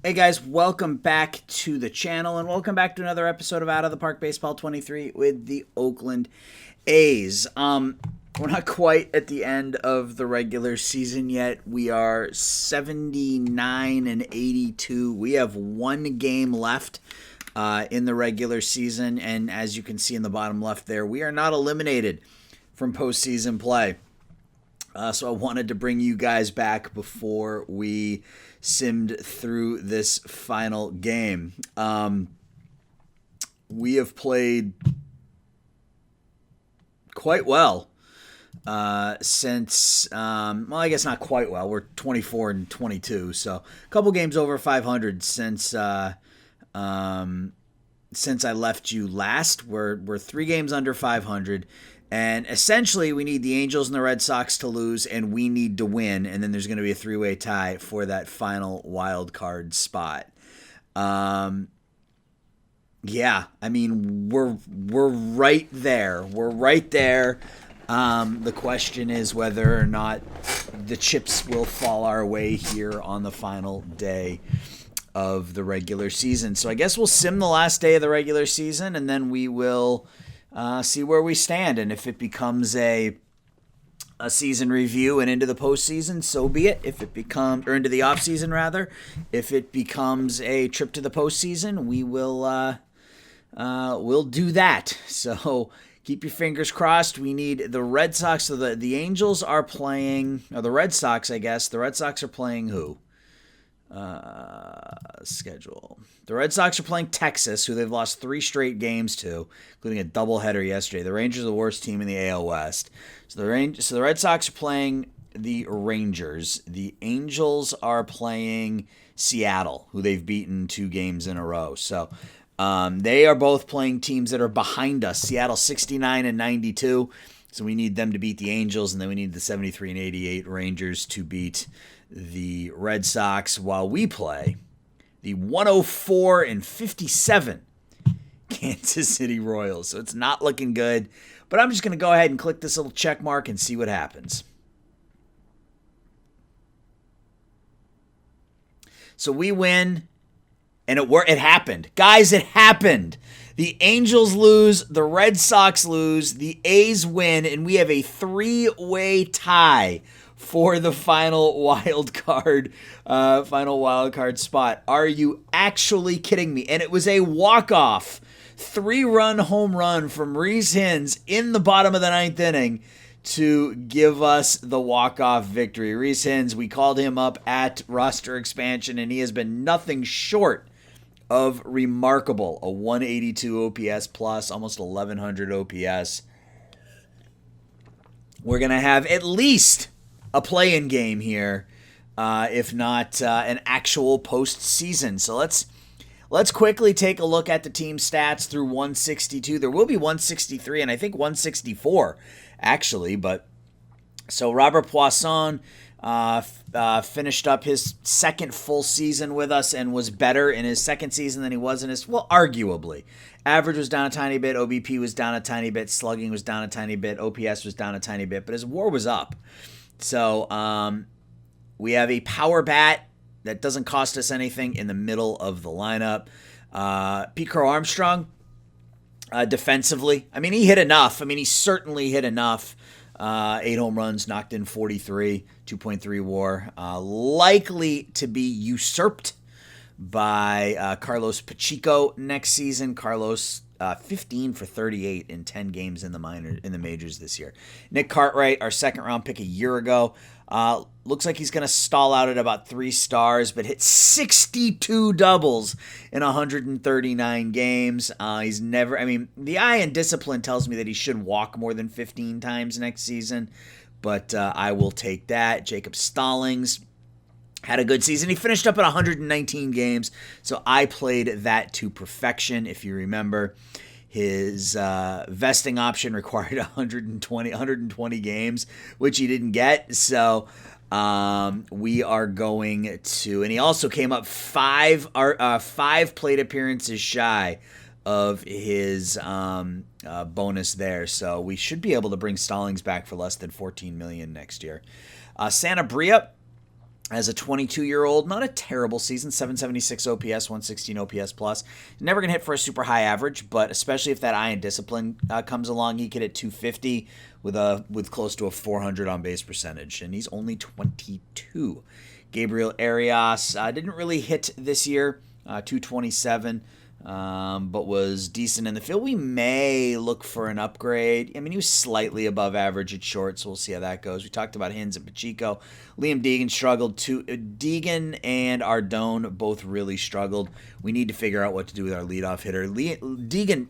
Hey guys, welcome back to the channel and welcome back to another episode of Out of the Park Baseball 23 with the Oakland A's. We're not quite at the end of the regular season yet. We are 79 and 82. We have one game left in the regular season, and as you can see in the bottom left there, we are not eliminated from postseason play. So I wanted to bring you guys back before we simmed through this final game. We have played quite well since, well, I guess not quite well. We're 24 and 22, so a couple games over 500 since I left you last. We're 3 games under 500. And essentially, we need the Angels and the Red Sox to lose, and we need to win. And then there's going to be a 3-way tie for that final wild card spot. Yeah, I mean, we're right there. We're right there. The question is whether or not the chips will fall our way here on the final day of the regular season. So I guess we'll sim the last day of the regular season, and then we will see where we stand, and if it becomes a season review and into the postseason, so be it. If it becomes, or into the offseason rather, if it becomes a trip to the postseason, we will we'll do that. So keep your fingers crossed. We need the Red Sox. So the Angels are playing, or the Red Sox, I guess. The Red Sox are playing who? Schedule. The Red Sox are playing Texas, who they've lost 3 straight games to, including a doubleheader yesterday. The Rangers are the worst team in the AL West. So the Red Sox are playing the Rangers. The Angels are playing Seattle, who they've beaten 2 games in a row. So they are both playing teams that are behind us. Seattle 69 and 92. So we need them to beat the Angels, and then we need the 73 and 88 Rangers to beat the Red Sox, while we play the 104 and 57 Kansas City Royals. So it's not looking good, but I'm just going to go ahead and click this little check mark and see what happens. So we win, and it happened. Guys, it happened. The Angels lose, the Red Sox lose, the A's win, and we have a 3-way tie for the final wild card spot. Are you actually kidding me? And it was a walk-off 3-run home run from Rhys Hins in the bottom of the 9th inning to give us the walk-off victory. Rhys Hins, we called him up at roster expansion, and he has been nothing short of remarkable. A 182 OPS plus, almost 1100 OPS. We're going to have at least a play-in game here, if not an actual postseason. So let's quickly take a look at the team stats through 162. There will be 163 and I think 164 actually. But so Robert Poisson finished up his second full season with us and was better in his second season than he was in his, well, arguably. Average was down a tiny bit, OBP was down a tiny bit, slugging was down a tiny bit, OPS was down a tiny bit, but his WAR was up. So we have a power bat that doesn't cost us anything in the middle of the lineup. Pete Crow Armstrong, defensively, I mean, he hit enough. I mean, he certainly hit enough. 8 home runs, knocked in 43, 2.3 WAR. Likely to be usurped by Carlos Pacheco next season. Carlos 15 for 38 in 10 games in the majors this year. Nick Cartwright, our second round pick a year ago, looks like he's going to stall out at about 3 stars, but hit 62 doubles in 139 games. He's never, I mean, the eye and discipline tells me that he should walk more than 15 times next season, but I will take that. Jacob Stallings had a good season. He finished up at 119 games, so I played that to perfection. If you remember, his vesting option required 120 games, which he didn't get. So we are going to, and he also came up 5 plate appearances shy of his bonus there. So we should be able to bring Stallings back for less than $14 million next year. Sanabria As a 22-year-old, not a terrible season, 776 OPS, 116 OPS plus. Never going to hit for a super high average, but especially if that eye and discipline comes along, he could hit 250 with close to a 400 on base percentage, and he's only 22. Gabriel Arias didn't really hit this year, 227. But was decent in the field. We may look for an upgrade. I mean, he was slightly above average at short, so we'll see how that goes. We talked about Hins and Pacheco. Liam Deegan struggled too. Deegan and Ardone both really struggled. We need to figure out what to do with our leadoff hitter. Deegan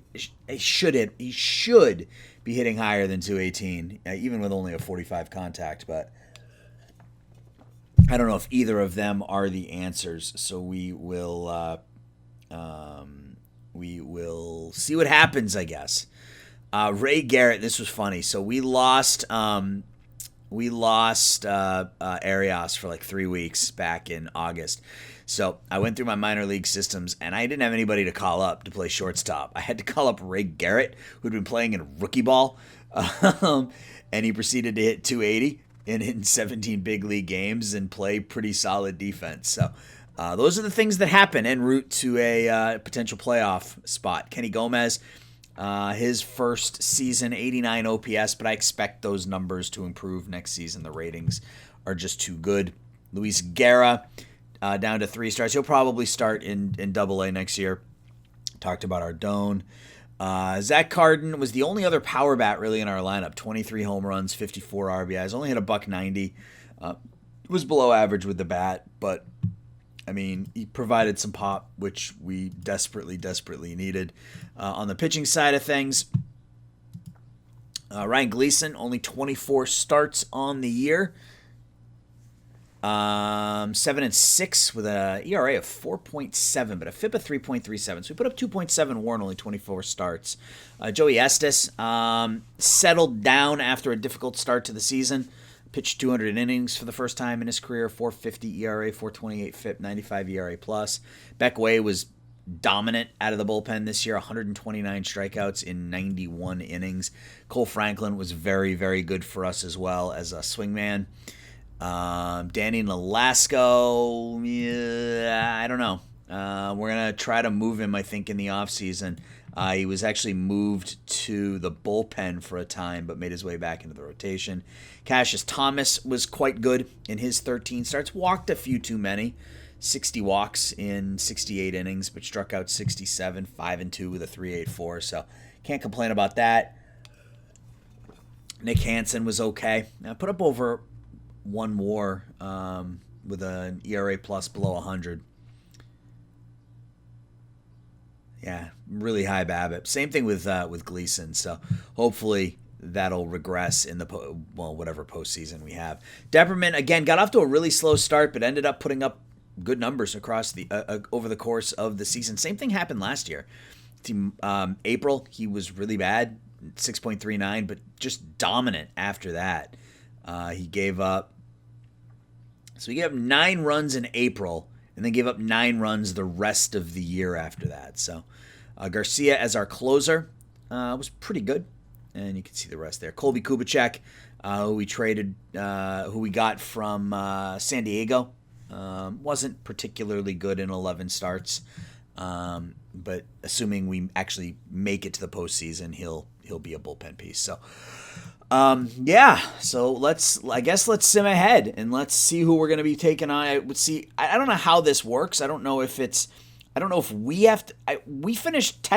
should be hitting higher than 218, even with only a 45 contact, but I don't know if either of them are the answers, so we will see what happens, I guess. Ray Garrett, this was funny. So we lost Arias for like 3 weeks back in August. So I went through my minor league systems, and I didn't have anybody to call up to play shortstop. I had to call up Ray Garrett, who'd been playing in rookie ball, and he proceeded to hit 280 in 17 big league games and play pretty solid defense. So those are the things that happen en route to a potential playoff spot. Kenny Gomez, his first season, 89 OPS, but I expect those numbers to improve next season. The ratings are just too good. Luis Guerra, down to 3 stars. He'll probably start in Double-A next year. Talked about Ardone. Zach Carden was the only other power bat really in our lineup. 23 home runs, 54 RBIs. Only hit a .190. Was below average with the bat, but I mean, he provided some pop, which we desperately needed. On the pitching side of things, Ryan Gleason, only 24 starts on the year. 7-6 with an ERA of 4.7, but a FIP of 3.37. So we put up 2.7 WAR in only 24 starts. Joey Estes settled down after a difficult start to the season. Pitched 200 innings for the first time in his career, 4.50 ERA, 4.28 FIP, 95 ERA plus. Beck Way was dominant out of the bullpen this year, 129 strikeouts in 91 innings. Cole Franklin was very, very good for us as well as a swingman. Danny Nolasco, I don't know. We're going to try to move him, I think, in the offseason. He was actually moved to the bullpen for a time, but made his way back into the rotation. Cassius Thomas was quite good in his 13 starts. Walked a few too many. 60 walks in 68 innings, but struck out 67, 5-2 with a 3.84. So can't complain about that. Nick Hansen was okay. Now put up over 1 WAR with an ERA plus below 100. Yeah, really high BABIP. Same thing with Gleason. So hopefully that'll regress in the whatever postseason we have. Depperman again got off to a really slow start, but ended up putting up good numbers across the over the course of the season. Same thing happened last year. April he was really bad, 6.39, but just dominant after that. He gave up 9 runs in April. And then gave up 9 runs the rest of the year after that. So Garcia as our closer was pretty good. And you can see the rest there. Colby Kubicek, who we got from San Diego. Wasn't particularly good in 11 starts. But assuming we actually make it to the postseason, he'll be a bullpen piece. So so let's sim ahead and let's see who we're going to be taking on. I don't know how this works. I don't know if we have to, we finished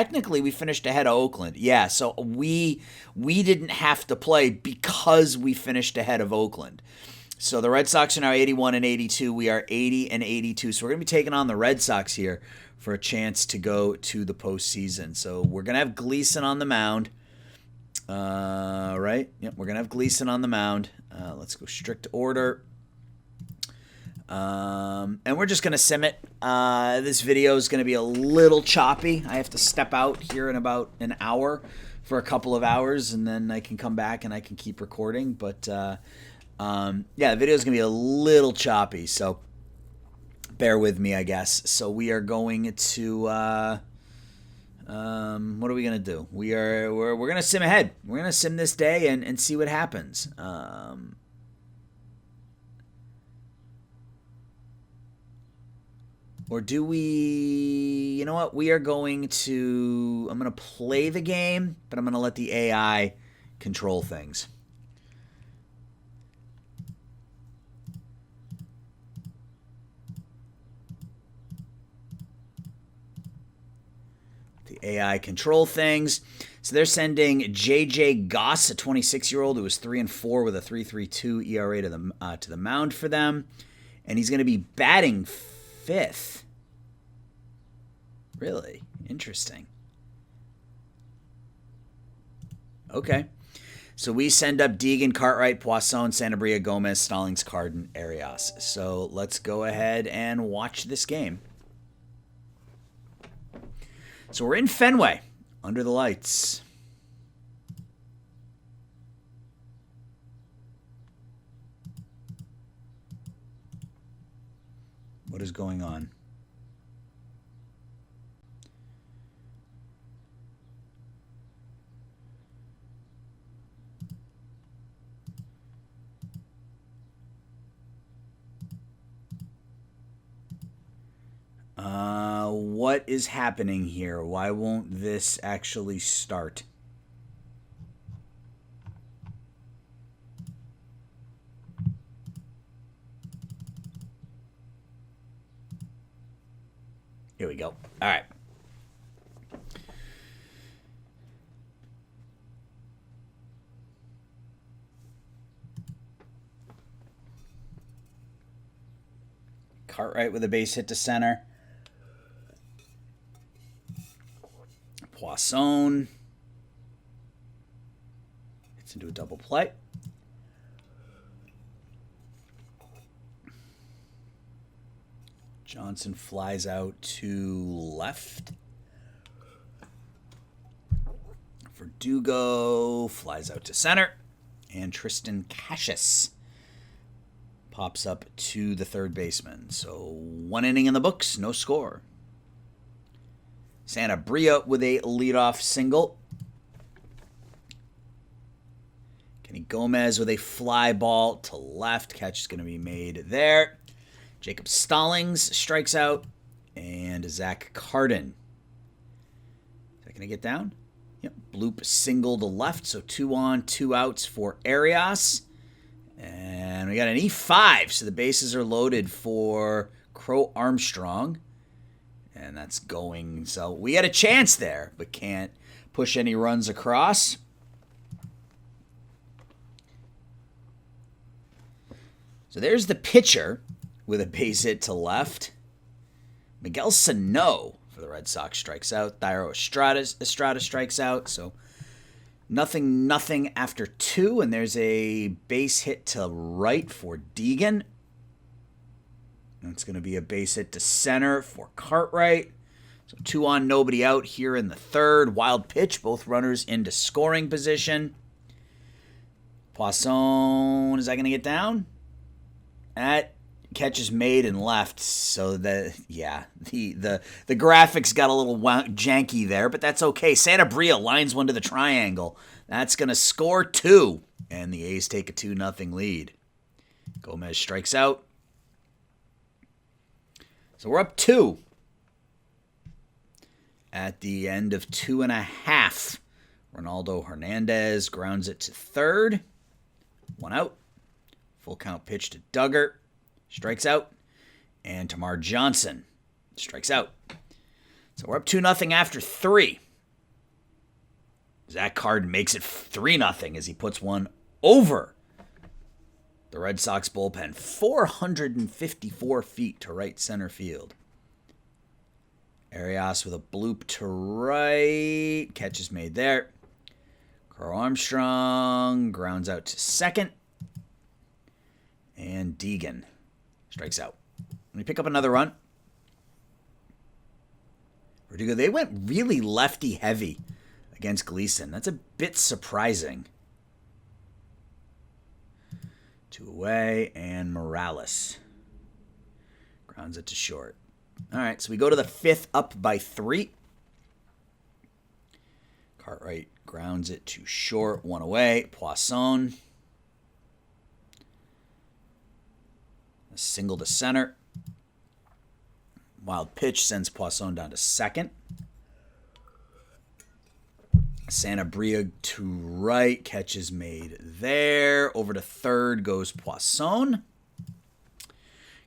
ahead of Oakland. Yeah. So we didn't have to play because we finished ahead of Oakland. So the Red Sox are now 81 and 82. We are 80 and 82. So we're going to be taking on the Red Sox here for a chance to go to the postseason. So we're going to have Gleason on the mound. Right? Yep, we're going to have Gleason on the mound. Let's go strict order. And we're just going to sim it. This video is going to be a little choppy. I have to step out here in about an hour for a couple of hours, and then I can come back and I can keep recording. But, the video is going to be a little choppy, so bear with me, I guess. So we are going to... what are we gonna do? We're gonna sim ahead. We're gonna sim this day and see what happens. Or do we... You know what? We are going to... I'm going to play the game, but I'm going to let the AI control things. The AI control things. So they're sending J.J. Goss, a 26-year-old who was 3-4 with a 3.32 ERA to the mound for them. And he's going to be batting fifth. Really? Interesting. Okay. So we send up Deegan, Cartwright, Poisson, Santabria, Gomez, Stallings, Carden, Arias. So let's go ahead and watch this game. So we're in Fenway, under the lights. What is going on? What is happening here? Why won't this actually start? Here we go. All right. Cartwright with a base hit to center. Poisson gets into a double play. Johnson flies out to left. Verdugo flies out to center. And Tristan Cassius pops up to the third baseman. So 1 inning in the books, no score. Santabria with a leadoff single. Kenny Gomez with a fly ball to left. Catch is going to be made there. Jacob Stallings strikes out. And Zach Carden. Is that going to get down? Yep. Bloop single to left. So 2 on, 2 outs for Arias. And we got an E5. So the bases are loaded for Crow Armstrong. And that's going. So we had a chance there, but can't push any runs across. So there's the pitcher with a base hit to left. Miguel Sano for the Red Sox strikes out. Thairo Estrada strikes out. So nothing after 2. And there's a base hit to right for Deegan. That's going to be a base hit to center for Cartwright. So 2 on, nobody out here in the third. Wild pitch, both runners into scoring position. Poisson, is that going to get down? That catch is made and left. So the graphics got a little janky there, but that's okay. Santabria lines one to the triangle. That's going to score 2. And the A's take a 2-0 lead. Gomez strikes out. So we're up 2 at the end of 2.5. Ronaldo Hernandez grounds it to third. 1 out. Full count pitch to Duggar. Strikes out. And Tamar Johnson strikes out. So we're up 2-0 after 3. Zach Carden makes it 3-0 as he puts one over the Red Sox bullpen, 454 feet to right center field. Arias with a bloop to right. Catch is made there. Crow Armstrong grounds out to second. And Deegan strikes out. Let me pick up another run. Verdugo, they went really lefty heavy against Gleason. That's a bit surprising. 2 away, and Morales grounds it to short. All right, so we go to the 5th up by 3. Cartwright grounds it to short, 1 away. Poisson. A single to center. Wild pitch sends Poisson down to second. Sanabria to right. Catch is made there. Over to third goes Poisson.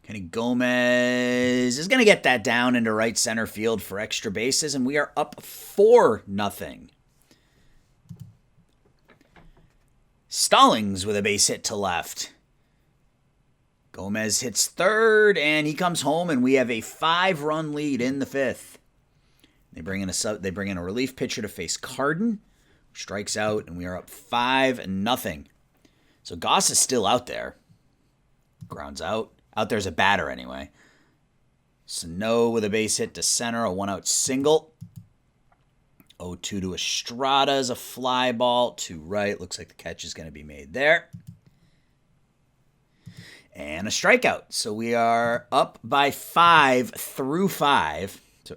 Kenny Gomez is going to get that down into right center field for extra bases, and we are up 4-0. Stallings with a base hit to left. Gomez hits third, and he comes home, and we have a 5-run lead in the fifth. They bring in a relief pitcher to face Carden, who strikes out, and we are up 5-0. So Goss is still out there. Grounds out. Out there's a batter anyway. Sano with a base hit to center, a 1-out single. 0-2 to Estrada is a fly ball to right. Looks like the catch is going to be made there. And a strikeout. So we are up by 5 through 5. So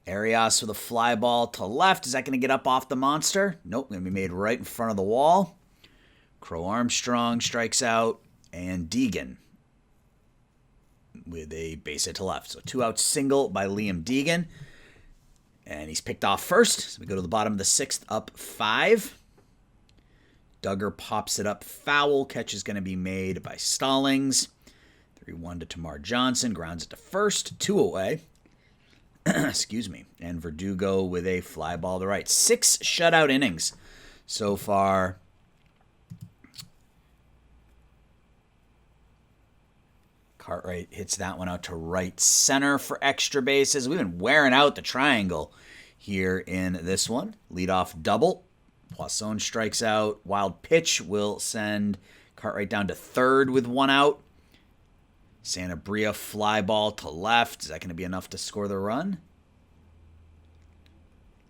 Arias with a fly ball to left. Is that going to get up off the monster? Nope, going to be made right in front of the wall. Crow Armstrong strikes out. And Deegan with a base hit to left. So 2-out single by Liam Deegan. And he's picked off first. So we go to the bottom of the sixth, up 5. Duggar pops it up foul. Catch is going to be made by Stallings. 3-1 to Tamar Johnson. Grounds it to first. 2 away. Excuse me. And Verdugo with a fly ball to right. 6 shutout innings so far. Cartwright hits that one out to right center for extra bases. We've been wearing out the triangle here in this one. Leadoff double. Poisson strikes out. Wild pitch will send Cartwright down to third with 1 out. Sanabria fly ball to left. Is that going to be enough to score the run?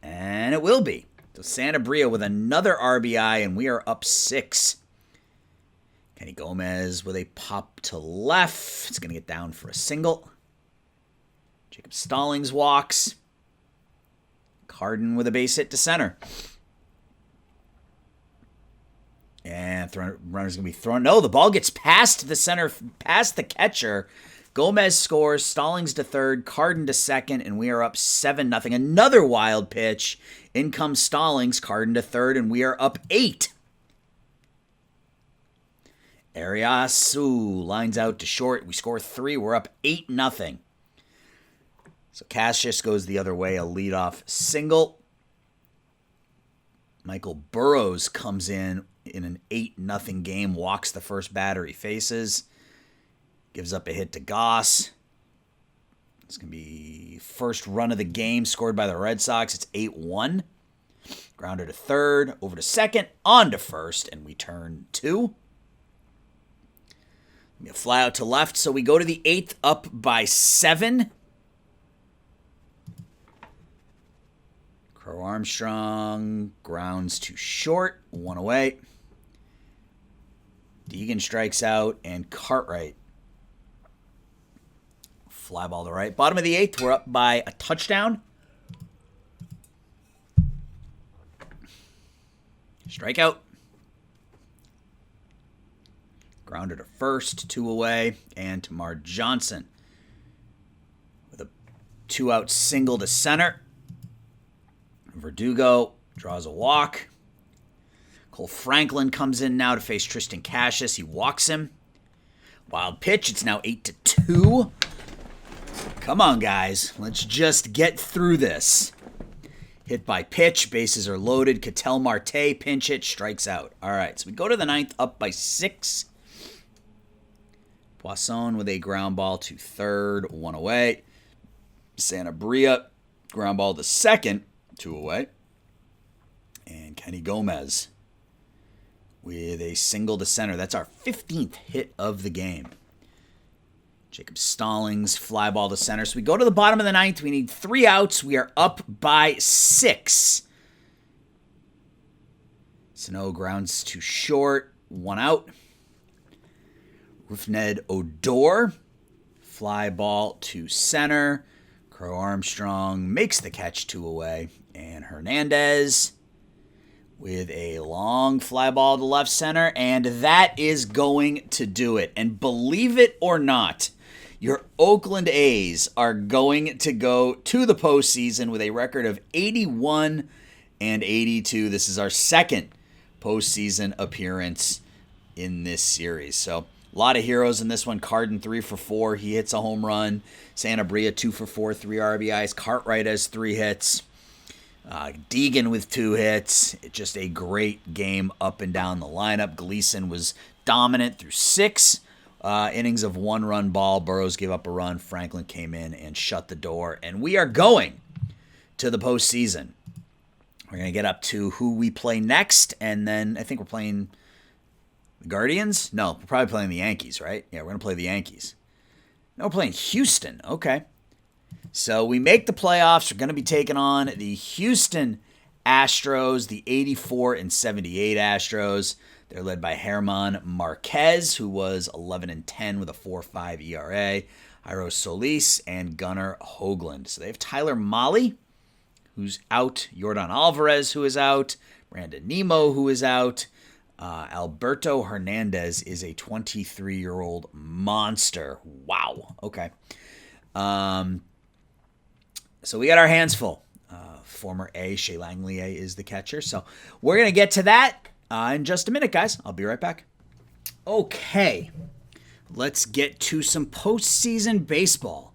And it will be. So Sanabria with another RBI, and we are up 6. Kenny Gomez with a pop to left. It's going to get down for a single. Jacob Stallings walks. Carden with a base hit to center. And runner's going to be thrown. No, the ball gets past the center, past the catcher. Gomez scores. Stallings to third. Carden to second. And we are up 7-0. Another wild pitch. In comes Stallings. Carden to third. And we are up 8. Arias lines out to short. We score 3. We're up 8-0. So Cassius goes the other way. A leadoff single. Michael Burrows comes in an 8-0 game. Walks the first batter he faces. Gives up a hit to Goss. It's going to be first run of the game scored by the Red Sox. It's 8-1. Grounder to third. Over to second. On to first. And we turn 2. A fly out to left, so we go to the 8th, up by 7. Crow Armstrong grounds to short, 1 away. Deegan strikes out, and Cartwright fly ball to right. Bottom of the 8th, we're up by a touchdown. Strikeout. Grounder to first, 2 away, and Tamar Johnson with a 2-out single to center. Verdugo draws a walk. Cole Franklin comes in now to face Tristan Cassius. He walks him. Wild pitch. It's now 8-2. Come on, guys. Let's just get through this. Hit by pitch. Bases are loaded. Ketel Marte pinch hit. Strikes out. All right, so we go to the 9th, up by 6. Poisson with a ground ball to third, 1 away. Sanabria, ground ball to second, 2 away. And Kenny Gomez with a single to center. That's our 15th hit of the game. Jacob Stallings, fly ball to center. So we go to the bottom of the 9th. We need 3 outs. We are up by 6. Sano grounds to short, 1 out. Rufned Odor, fly ball to center. Crow Armstrong makes the catch, 2 away. And Hernandez with a long fly ball to left center. And that is going to do it. And believe it or not, Your Oakland A's are going to go to the postseason with a record of 81 and 82. This is our second postseason appearance in this series. So a lot of heroes in this one. Carden 3 for 4. He hits a home run. Sanabria 2 for 4, 3 RBIs. Cartwright has 3 hits. Deegan with 2 hits. Just a great game up and down the lineup. Gleason was dominant through 6 innings of 1-run ball. Burrows gave up a run. Franklin came in and shut the door. And we are going to the postseason. We're going to get up to who we play next. And then I think we're playing the Guardians. No, we're probably playing the Yankees, right? Yeah, we're going to play the Yankees. No, we're playing Houston. Okay. So we make the playoffs. We're going to be taking on the Houston Astros, the 84 and 78 Astros. They're led by German Marquez, who was 11 and 10 with a 4.5 ERA. Jairo Solis and Gunnar Hoagland. So they have Tyler Mahle, who's out. Yordan Alvarez, who is out. Brandon Nimmo, who is out. Alberto Hernandez is a 23-year-old monster. Wow. Okay. So we got our hands full. Former A, Shea Langley is the catcher. So we're going to get to that in just a minute, guys. I'll be right back. Okay. Let's get to some postseason baseball.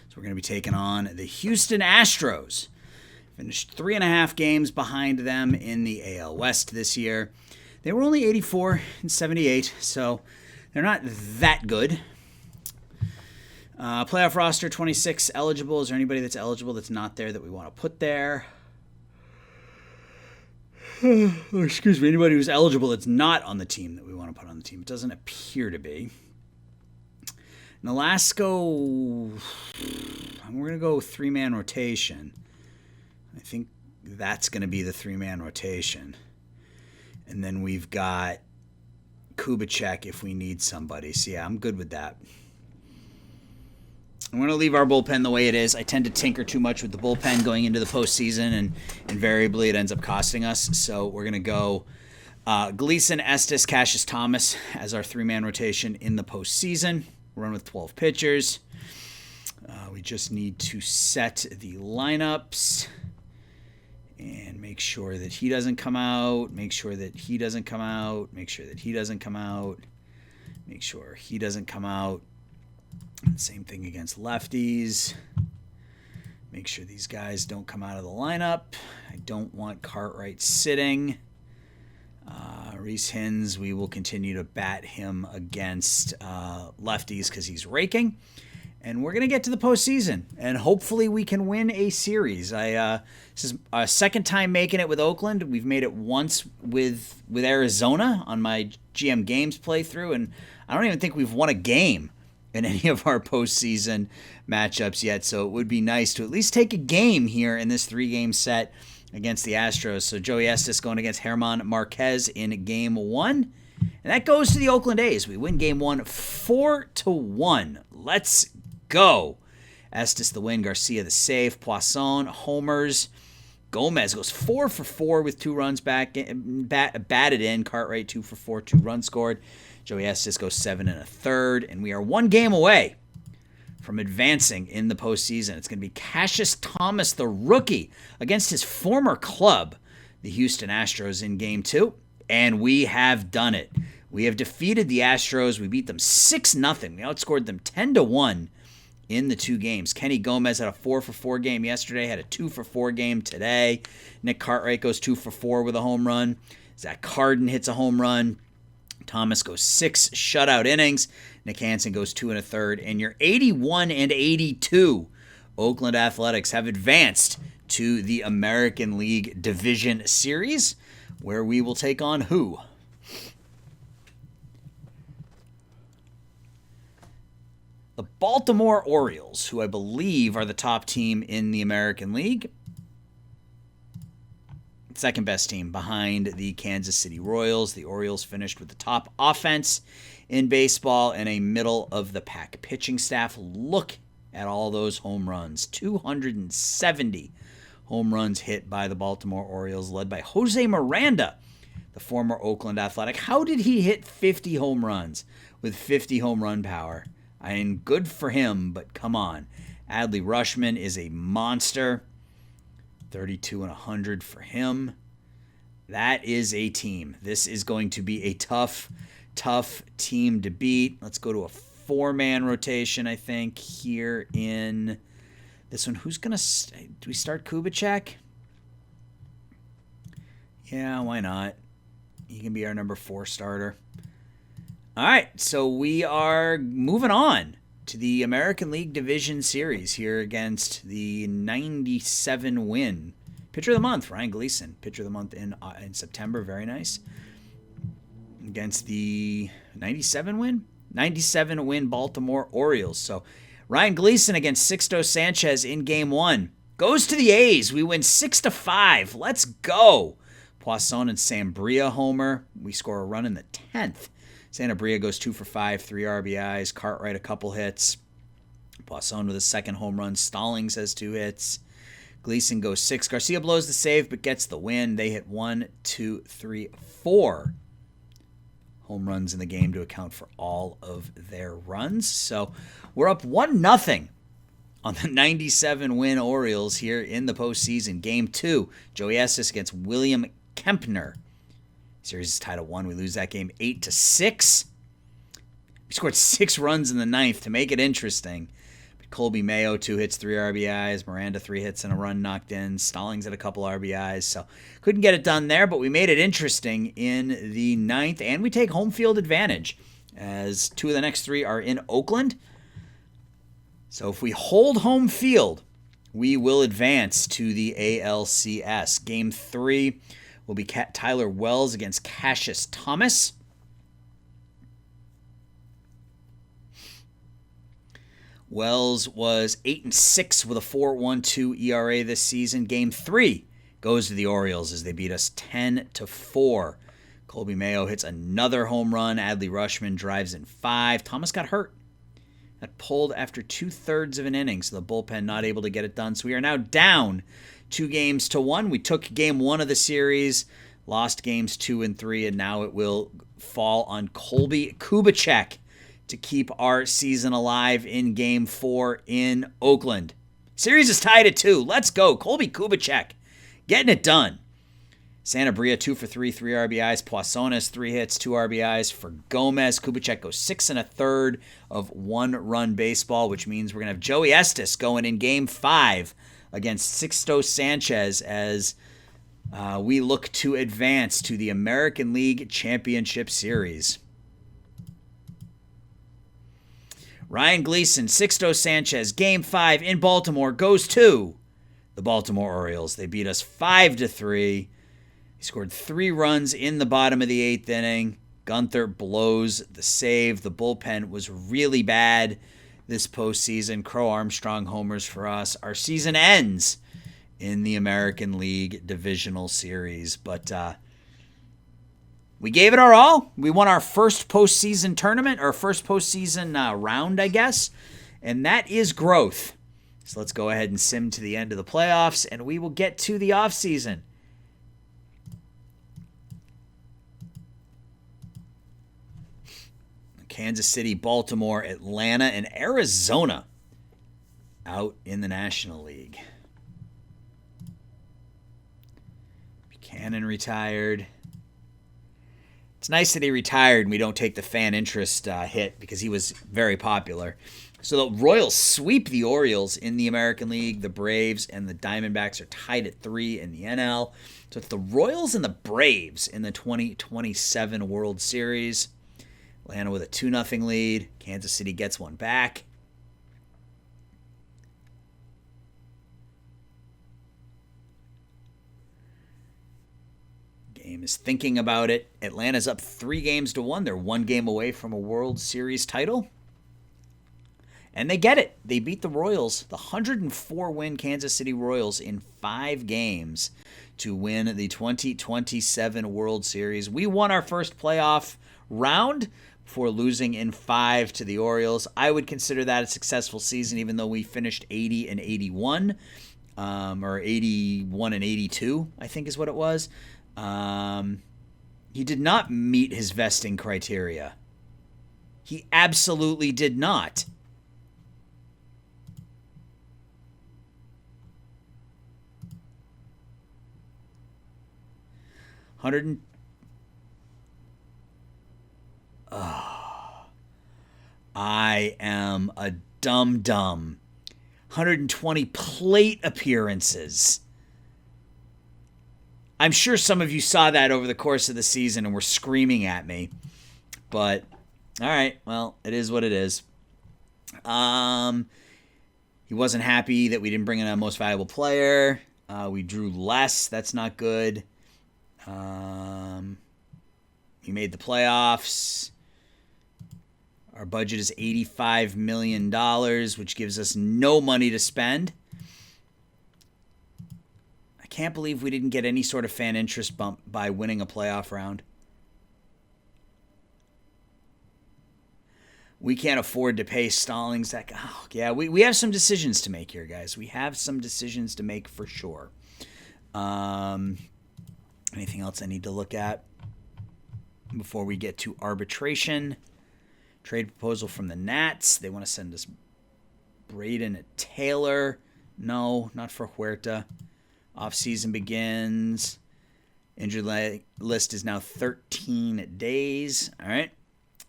So we're going to be taking on the Houston Astros. Finished 3.5 games behind them in the AL West this year. They were only 84 and 78, so they're not that good. Playoff roster, 26 eligible. Is there anybody that's eligible that's not there that we want to put there? Excuse me. Anybody who's eligible that's not on the team that we want to put on the team? It doesn't appear to be. Nolasco, we're going to go 3-man rotation. I think that's going to be the 3-man rotation. And then we've got Kubicek if we need somebody. So, yeah, I'm good with that. I'm going to leave our bullpen the way it is. I tend to tinker too much with the bullpen going into the postseason, and invariably it ends up costing us. So we're going to go Gleason, Estes, Cassius Thomas as our 3-man rotation in the postseason. We'll run with 12 pitchers. We just need to set the lineups and make sure that he doesn't come out, make sure that he doesn't come out, make sure that he doesn't come out, make sure he doesn't come out. Same thing against lefties. Make sure these guys don't come out of the lineup. I don't want Cartwright sitting. Reese Hins, we will continue to bat him against lefties because he's raking. And we're going to get to the postseason, and hopefully we can win a series. This is our second time making it with Oakland. We've made it once with Arizona on my GM Games playthrough, and I don't even think we've won a game in any of our postseason matchups yet. So it would be nice to at least take a game here in this 3-game set against the Astros. So Joey Estes going against German Marquez in Game 1. And that goes to the Oakland A's. We win Game 1 4-1. Let's go. Estes the win, Garcia the save, Poisson homers. Gomez goes 4 for 4 with 2 runs batted in. Cartwright 2 for 4, 2 runs scored. Joey Estes goes 7 1/3, and we are 1 game away from advancing in the postseason. It's going to be Cassius Thomas, the rookie, against his former club, the Houston Astros, in Game 2, and we have done it. We have defeated the Astros. We beat them 6-0. We outscored them 10-1 in the 2 games. Kenny Gomez had a 4 for 4 game yesterday, had a 2 for 4 game today. Nick Cartwright goes 2 for 4 with a home run. Zach Carden hits a home run. Thomas goes 6 shutout innings. Nick Hansen goes 2 1/3. And your 81 and 82 Oakland Athletics have advanced to the American League Division Series, where we will take on who? The Baltimore Orioles, who I believe are the top team in the American League. Second best team behind the Kansas City Royals. The Orioles finished with the top offense in baseball and a middle-of-the-pack pitching staff. Look at all those home runs. 270 home runs hit by the Baltimore Orioles, led by Jose Miranda, the former Oakland Athletic. How did he hit 50 home runs with 50 home run power? I mean, good for him, but come on. Adley Rutschman is a monster. 32 and 100 for him. That is a team. This is going to be a tough team to beat. Let's go to a 4-man rotation, I think, here in this one. Who's going to... Do we start Kubicek? Yeah, why not? He can be our number 4 starter. All right, so we are moving on to the American League Division Series here against the 97 win. Pitcher of the month, Ryan Gleason. Pitcher of the month in September, very nice. Against the 97 win? 97 win Baltimore Orioles. So Ryan Gleason against Sixto Sanchez in Game 1. Goes to the A's. We win 6-5. Let's go. Poisson and Sanabria homer. We score a run in the 10th. Sanabria goes 2 for 5, 3 RBIs. Cartwright a couple hits. Poisson with a second home run. Stallings has 2 hits. Gleason goes 6. Garcia blows the save but gets the win. They hit 1, 2, 3, 4 home runs in the game to account for all of their runs. So we're up 1-0 on the 97 win Orioles here in the postseason. Game 2, Joey Estes against William Kempner. Series is tied at 1. We lose that game 8-6. We scored 6 runs in the 9th to make it interesting. But Colby Mayo, 2 hits, 3 RBIs. Miranda, 3 hits and a run knocked in. Stallings had a couple RBIs. So couldn't get it done there, but we made it interesting in the 9th. And we take home field advantage as 2 of the next 3 are in Oakland. So if we hold home field, we will advance to the ALCS. Game 3 will be Tyler Wells against Cassius Thomas. Wells was 8-6 with a 4.12 ERA this season. Game 3 goes to the Orioles as they beat us 10-4. Colby Mayo hits another home run. Adley Rutschman drives in 5. Thomas got hurt. Got pulled after 2/3 of an inning, so the bullpen not able to get it done. So we are now down 2-1. We took Game 1 of the series, lost Games 2 and 3, and now it will fall on Colby Kubicek to keep our season alive in Game 4 in Oakland. Series is tied at 2. Let's go. Colby Kubicek getting it done. Sanabria 2 for 3, 3 RBIs. Poisson has 3 hits, 2 RBIs for Gomez. Kubicek goes 6 1/3 of 1-run baseball, which means we're going to have Joey Estes going in Game 5 against Sixto Sanchez as we look to advance to the American League Championship Series. Ryan Gleason, Sixto Sanchez, Game 5 in Baltimore goes to the Baltimore Orioles. They beat us 5-3. He scored 3 runs in the bottom of the 8th inning. Gunther blows the save. The bullpen was really bad this postseason. Crow Armstrong homers for us. Our season ends in the American League Divisional Series. But we gave it our all. We won our first postseason tournament, or first postseason round, I guess. And that is growth. So let's go ahead and sim to the end of the playoffs, and we will get to the offseason. Kansas City, Baltimore, Atlanta, and Arizona out in the National League. Buchanan retired. It's nice that he retired and we don't take the fan interest hit because he was very popular. So the Royals sweep the Orioles in the American League. The Braves and the Diamondbacks are tied at 3 in the NL. So it's the Royals and the Braves in the 2027 World Series. Atlanta with a 2-0 lead. Kansas City gets one back. Game is thinking about it. Atlanta's up 3-1. They're 1 game away from a World Series title. And they get it. They beat the Royals, the 104-win Kansas City Royals, in 5 games to win the 2027 World Series. We won our first playoff round before losing in 5 to the Orioles. I would consider that a successful season, even though we finished 80-81, or 81-82, I think is what it was. He did not meet his vesting criteria. He absolutely did not. I am a dum-dum. 120 plate appearances. I'm sure some of you saw that over the course of the season and were screaming at me. But, all right, well, it is what it is. He wasn't happy that we didn't bring in a most valuable player. We drew less. That's not good. He made the playoffs. Our budget is $85 million, which gives us no money to spend. I can't believe we didn't get any sort of fan interest bump by winning a playoff round. We can't afford to pay Stallings. We have some decisions to make here, guys. We have some decisions to make for sure. Anything else I need to look at before we get to arbitration? Trade proposal from the Nats. They want to send us Braden and Taylor. No, not for Huerta. Offseason begins. Injured list is now 13 days. All right.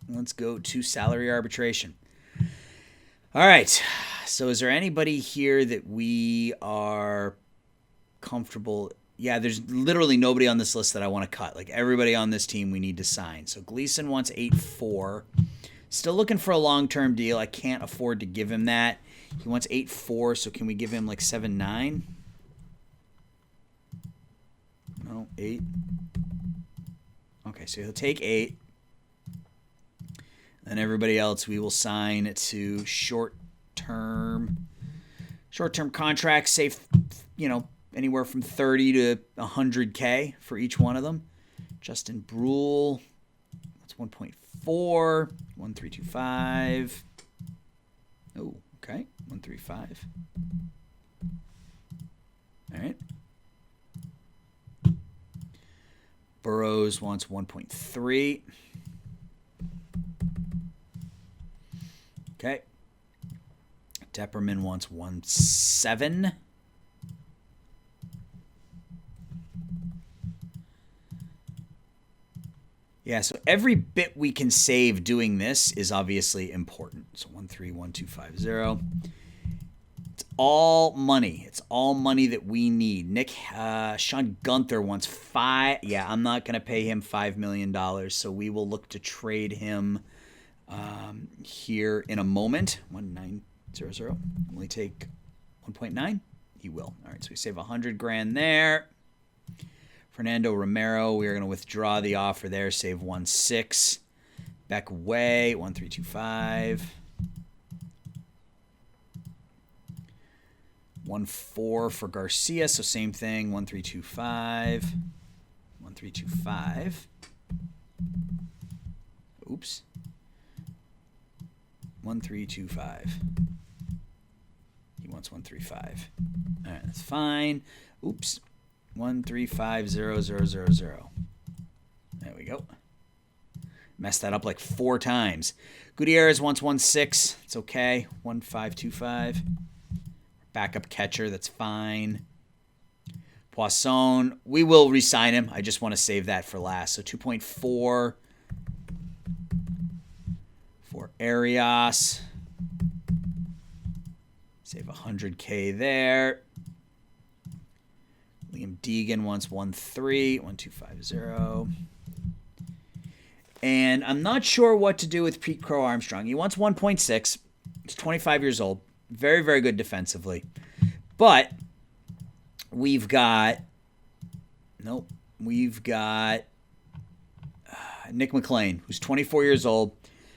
Let's go to salary arbitration. All right. So is there anybody here that we are comfortable? Yeah, there's literally nobody on this list that I want to cut. Like everybody on this team we need to sign. So Gleason wants 8.4. Still looking for a long-term deal. I can't afford to give him that. He wants 8.4, so can we give him like 7.9? No, 8. Okay, so he'll take 8. And everybody else we will sign to short-term contracts, say, anywhere from 30 to 100K for each one of them. Justin Brule, that's 1.4, 1325. Oh, okay, 135. All right. Burrows wants 1.3. Okay. Depperman wants 1.7. Yeah, so every bit we can save doing this is obviously important. So 131250. It's all money. It's all money that we need. Sean Gunther wants 5. Yeah, I'm not going to pay him $5 million, so we will look to trade him here in a moment. 1900. Will he take 1.9? He will. All right, so we save $100,000 there. Fernando Romero, we are going to withdraw the offer there, save 1.6. Beck Way, 1325. 1.4 for Garcia, so same thing, 1325. 1325. Oops. 1325. He wants 135. All right, that's fine. Oops. 1350000. There we go. Messed that up like 4 times. Gutierrez wants 1.6. It's okay. 1.525. Backup catcher. That's fine. Poisson. We will re-sign him. I just want to save that for last. So 2.4 for Arias. Save $100,000 there. Liam Deegan wants 1.3, 1250. And I'm not sure what to do with Pete Crow Armstrong. He wants 1.6. He's 25 years old. Very, very good defensively. But we've got Nick McLean, who's 24 years old.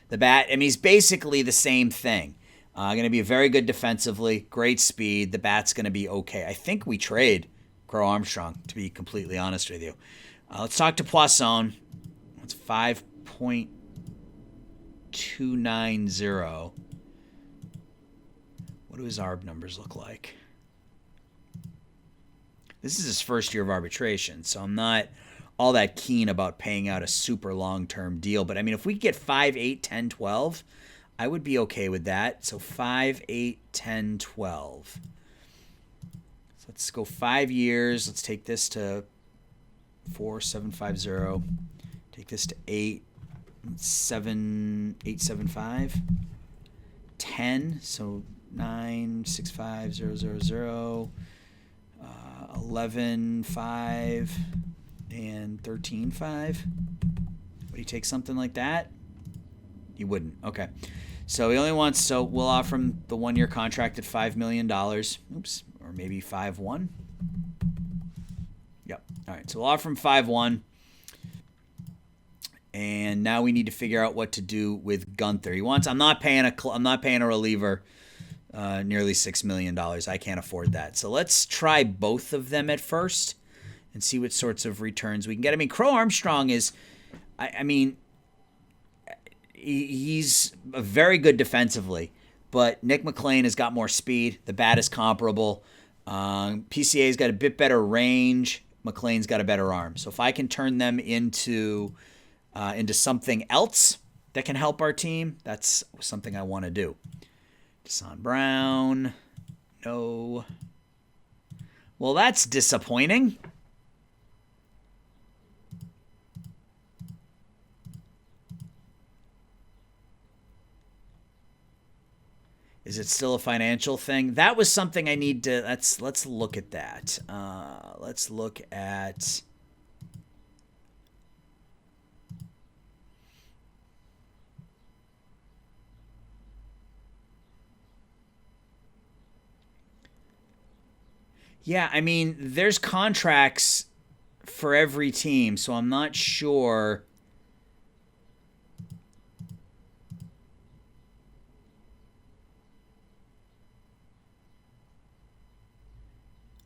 The bat, he's basically the same thing. Going to be very good defensively, great speed. The bat's going to be okay. I think we trade Crow Armstrong, to be completely honest with you. Let's talk to Poisson. It's 5.290. What do his ARB numbers look like? This is his first year of arbitration, so I'm not all that keen about paying out a super long-term deal. But I mean, if we get 5, 8, 10, 12, I would be okay with that. So 5, 8, 10, 12. So let's go 5 years. Let's take this to 4750. Take this to 875. 10. So 965,000. 11.5 and 13.5. Would he take something like that? He wouldn't. Okay. So he only wants, so we'll offer him the 1-year contract at $5 million. Oops. Or maybe 5.1. Yep. All right. So we'll offer him 5.1. And now we need to figure out what to do with Gunther. He wants, I'm not paying a reliever nearly $6 million. I can't afford that. So let's try both of them at first and see what sorts of returns we can get. I mean, Crow Armstrong is, I mean, he's very good defensively, but Nick McLean has got more speed. The bat is comparable. PCA's got a bit better range. McLean's got a better arm. So if I can turn them into something else that can help our team, that's something I want to do. Deshaun Brown, no. Well, that's disappointing. Is it still a financial thing? That was something I need to. Let's look at that. Let's look at. Yeah, I mean, there's contracts for every team, so I'm not sure.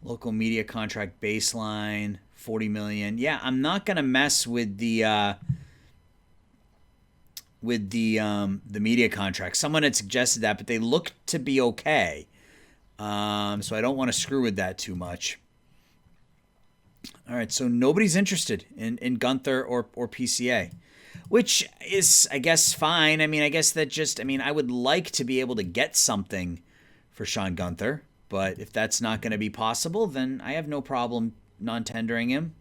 Local media contract baseline, $40 million. Yeah, I'm not gonna mess with the media contract. Someone had suggested that, but they look to be okay. So I don't want to screw with that too much. All right, so nobody's interested in Gunther or PCA, which is, I guess, fine. I mean, I guess that just, I mean, I would like to be able to get something for Sean Gunther, but if that's not going to be possible, then I have no problem non-tendering him,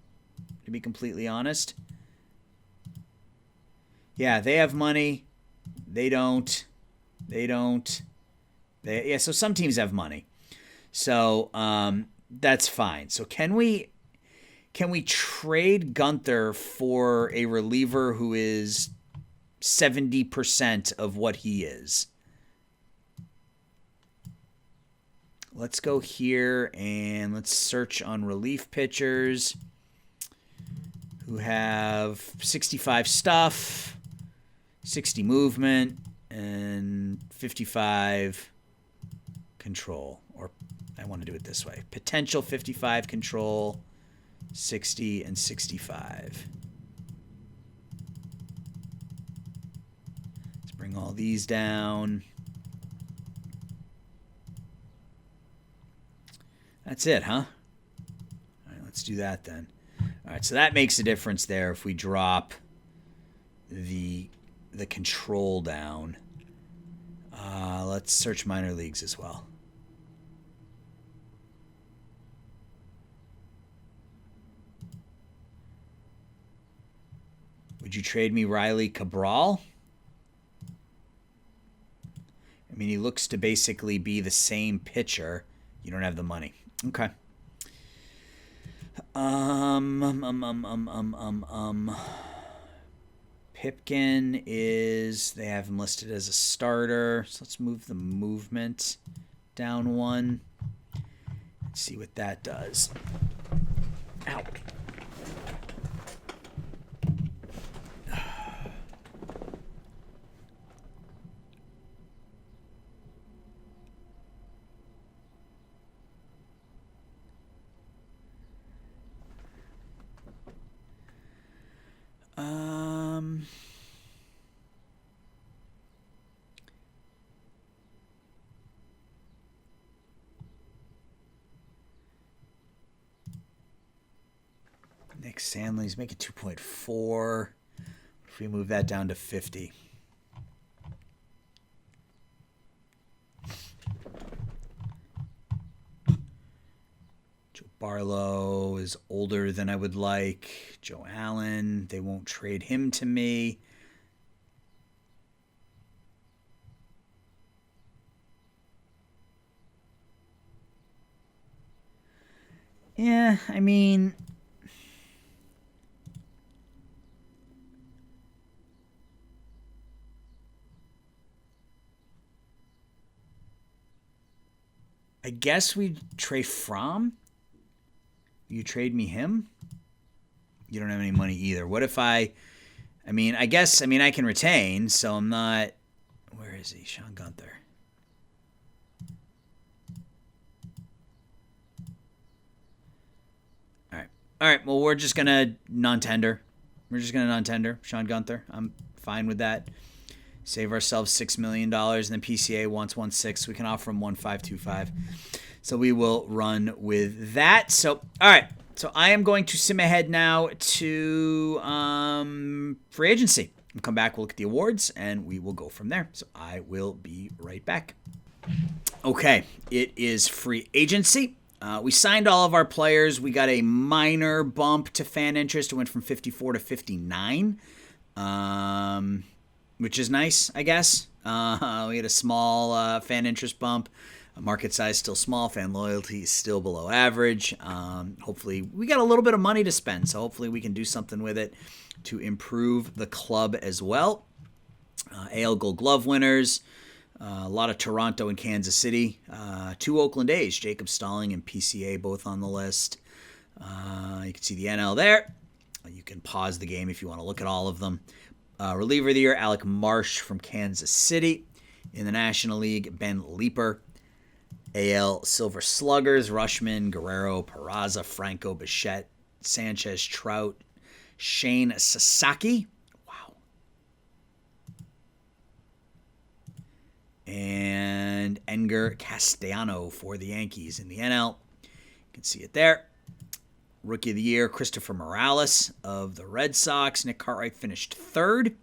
to be completely honest. Yeah, they have money. They don't. Yeah, so some teams have money. So that's fine. So can we trade Gunther for a reliever who is 70% of what he is? Let's go here and let's search on relief pitchers who have 65 stuff, 60 movement, and 55 control. Or I want to do it this way. Potential 55 control, 60 and 65. Let's bring all these down. That's it, huh? All right, let's do that then. All right, so that makes a difference there if we drop the control down. Let's search minor leagues as well. Would you trade me Riley Cabral? I mean, he looks to basically be the same pitcher. You don't have the money. Okay. Pipkin is, they have him listed as a starter. So let's move the movement down one. Let's see what that does. Ow. Nick Sandley's making 2.4. If we move that down to 50. Joe Barlow is older than I would like. Joe Allen, they won't trade him to me. Yeah, I mean, I guess we trade Fromm. You trade me him? You don't have any money either. What if I mean, I can retain, so I'm not... Where is he? Sean Gunther. All right, well, we're just going to non-tender. Sean Gunther. I'm fine with that. Save ourselves $6 million, and then PCA wants 1.6. We can offer him 1.525. So we will run with that. So, all right. So I am going to sim ahead now to free agency. We'll come back, we'll look at the awards, and we will go from there. So I will be right back. Okay, it is free agency. We signed all of our players. We got a minor bump to fan interest. It went from 54 to 59, which is nice, I guess. We had a small fan interest bump. Market size still small. Fan loyalty is still below average. Hopefully, we got a little bit of money to spend, so hopefully we can do something with it to improve the club as well. AL Gold Glove winners. A lot of Toronto and Kansas City. 2 Oakland A's, Jacob Stalling and PCA, both on the list. You can see the NL there. You can pause the game if you want to look at all of them. Reliever of the year, Alec Marsh from Kansas City. In the National League, Ben Leeper. AL Silver Sluggers, Rushman, Guerrero, Peraza, Franco, Bichette, Sanchez, Trout, Shane Sasaki. And Edgar Castellano for the Yankees in the NL. You can see it there. Rookie of the Year, Christopher Morales of the Red Sox. Nick Cartwright finished 3rd.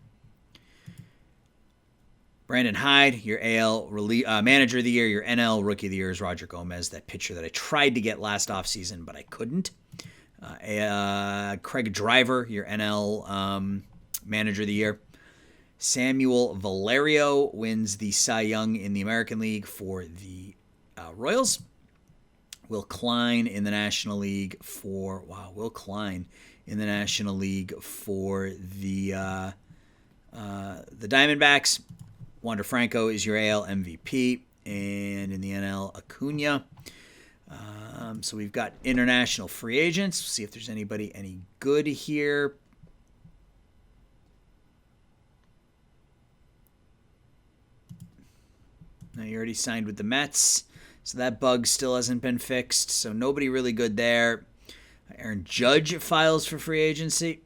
Brandon Hyde, your AL Manager of the Year. Your NL Rookie of the Year is Roger Gomez, that pitcher that I tried to get last offseason, but I couldn't. Craig Driver, your NL Manager of the Year. Samuel Valerio wins the Cy Young in the American League for the Royals. Will Klein in the National League for the Diamondbacks. Wander Franco is your AL MVP, and in the NL, Acuna. So we've got international free agents. We'll see if there's anybody any good here. Now, you already signed with the Mets, so that bug still hasn't been fixed, so nobody really good there. Aaron Judge files for free agency.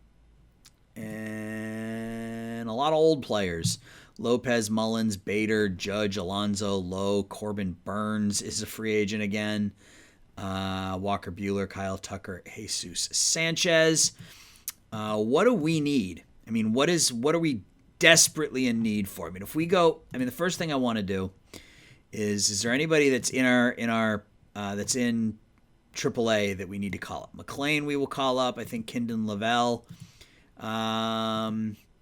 And a lot of old players. Lopez, Mullins, Bader, Judge, Alonso, Lowe, Corbin Burns is a free agent again. Walker Buehler, Kyle Tucker, Jesus Sanchez. What do we need? I mean, what are we desperately in need for? I mean, if we go, the first thing I want to do is there anybody that's in our that's in AAA that we need to call up? McLean we will call up. I think Kindon Lavelle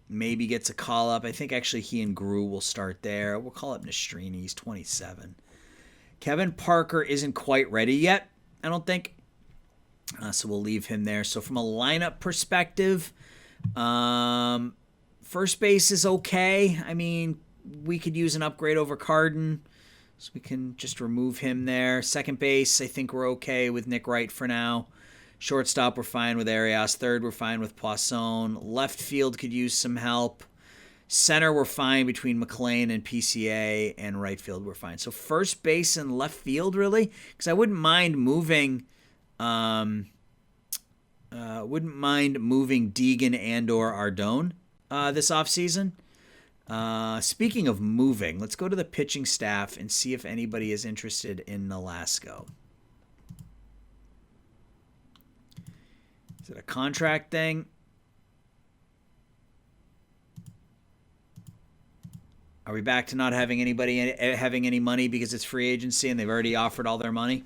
maybe gets a call up. I think actually he and Gru will start there. We'll call up Nastrini. He's 27. Kevin Parker isn't quite ready yet, I don't think. So we'll leave him there. So from a lineup perspective, first base is okay. I mean, we could use an upgrade over Carden, so we can just remove him there. Second base, I think we're okay with Nick Wright for now. Shortstop, we're fine with Arias. Third, we're fine with Poisson. Left field could use some help. Center, we're fine between McLean and PCA, and right field, we're fine. So first base and left field, really, because I wouldn't mind moving. Deegan and/or Ardone this offseason. Speaking of moving, let's go to the pitching staff and see if anybody is interested in Nolasco. Is it a contract thing? Are we back to not having anybody having any money because it's free agency and they've already offered all their money?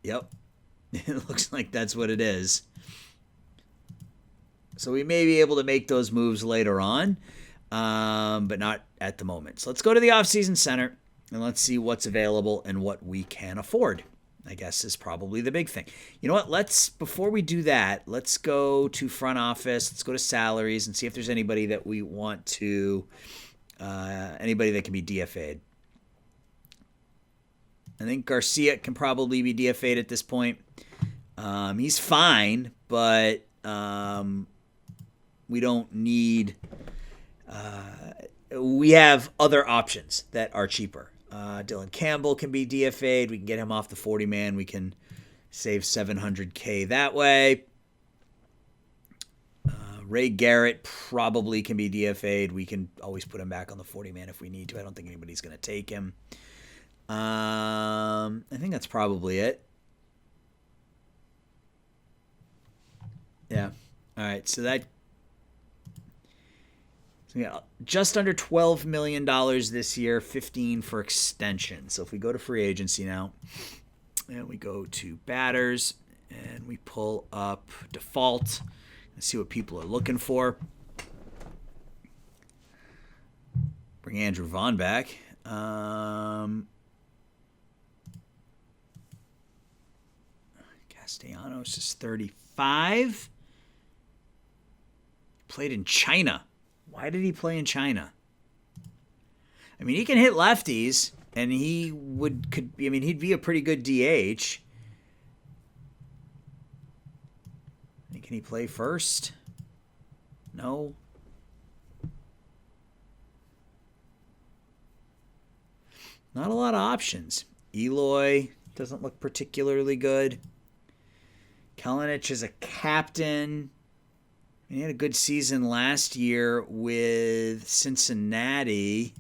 Yep. It looks like that's what it is. So we may be able to make those moves later on, but not at the moment. So let's go to the offseason center and let's see what's available and what we can afford, I guess, is probably the big thing. You know what? Before we do that, let's go to front office. Let's go to salaries and see if there's anybody that we want to, anybody that can be DFA'd. I think Garcia can probably be DFA'd at this point. He's fine, but we don't need. We have other options that are cheaper. Dylan Campbell can be DFA'd. We can get him off the 40-man. We can save $700K that way. Ray Garrett probably can be DFA'd. We can always put him back on the 40-man if we need to. I don't think anybody's going to take him. I think that's probably it. Yeah. All right. So that just under $12 million this year, 15 for extension. So if we go to free agency now, and we go to batters, and we pull up default and see what people are looking for. Bring Andrew Vaughn back. Castellanos is 35. Played in China. Why did he play in China? I mean, he can hit lefties, and he'd be a pretty good DH. Can he play first? No. Not a lot of options. Eloy doesn't look particularly good. Kalinic is a captain. He had a good season last year with Cincinnati.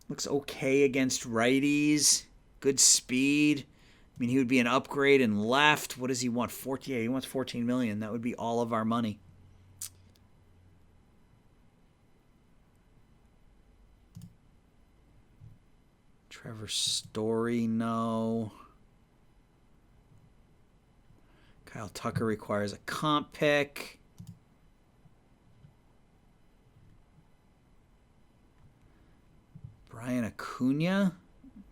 Looks okay against righties. Good speed. I mean, he would be an upgrade in left. What does he want? Yeah, he wants $14 million. That would be all of our money. Trevor Story, no. Kyle Tucker requires a comp pick. Brian Acuna,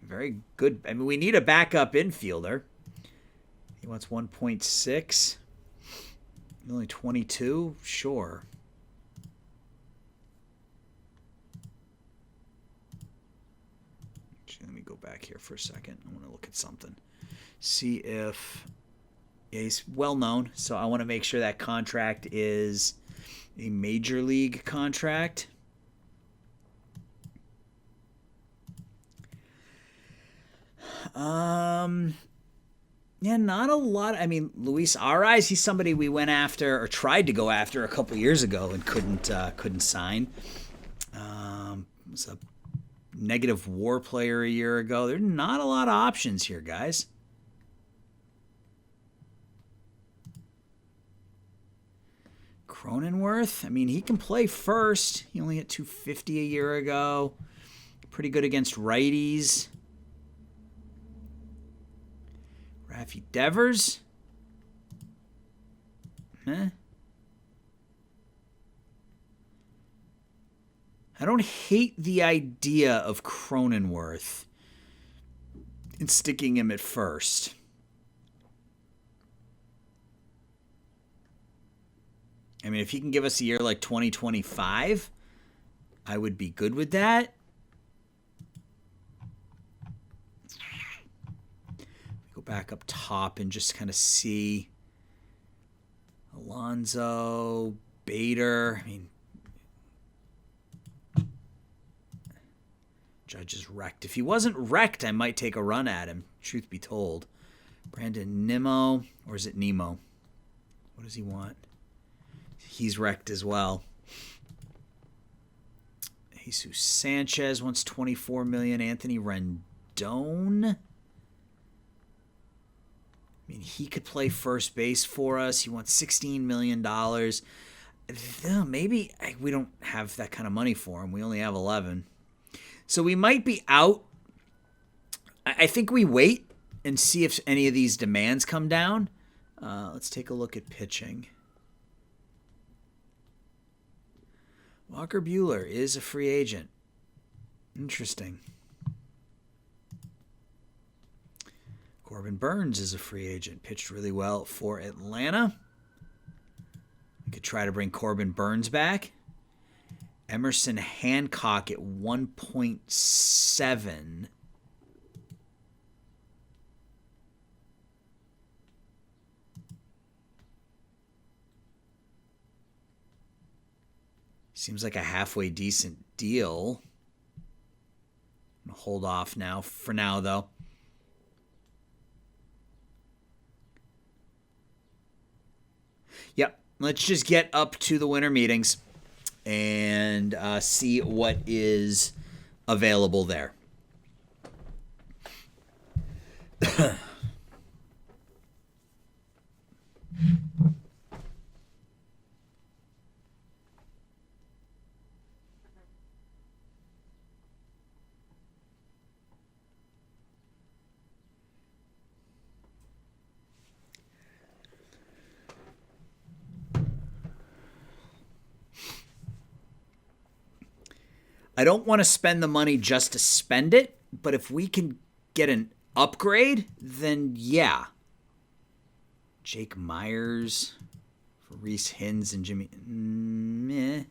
very good. I mean, we need a backup infielder. He wants 1.6. Only 22? Sure. Actually, let me go back here for a second. I want to look at something. See if... Yeah, he's well known, so I want to make sure that contract is a major league contract. Yeah, not a lot. I mean, Luis Ariz, he's somebody we went after or tried to go after a couple years ago and couldn't sign. Was a negative WAR player a year ago. There's not a lot of options here, guys. Cronenworth, I mean, he can play first. He only hit 250 a year ago. Pretty good against righties. Rafi Devers. I don't hate the idea of Cronenworth and sticking him at first. I mean, if he can give us a year like 2025, I would be good with that. Go back up top and just kind of see Alonso, Bader. I mean, Judge is wrecked. If he wasn't wrecked, I might take a run at him, truth be told. Brandon Nimmo, or is it Nemo? What does he want? He's wrecked as well. Jesus Sanchez wants $24 million. Anthony Rendon Rendon. I mean, he could play first base for us. He wants $16 million. Maybe we don't have that kind of money for him. We only have 11. So we might be out. I think we wait and see if any of these demands come down. Let's take a look at pitching. Walker Buehler is a free agent. Interesting. Corbin Burns is a free agent. Pitched really well for Atlanta. We could try to bring Corbin Burns back. Emerson Hancock at 1.7. Seems like a halfway decent deal. I'm going to hold off now for now, though. Yep, let's just get up to the winter meetings and see what is available there. I don't want to spend the money just to spend it, but if we can get an upgrade, then yeah. Jake Myers for Reese Hins and Jimmy. Meh.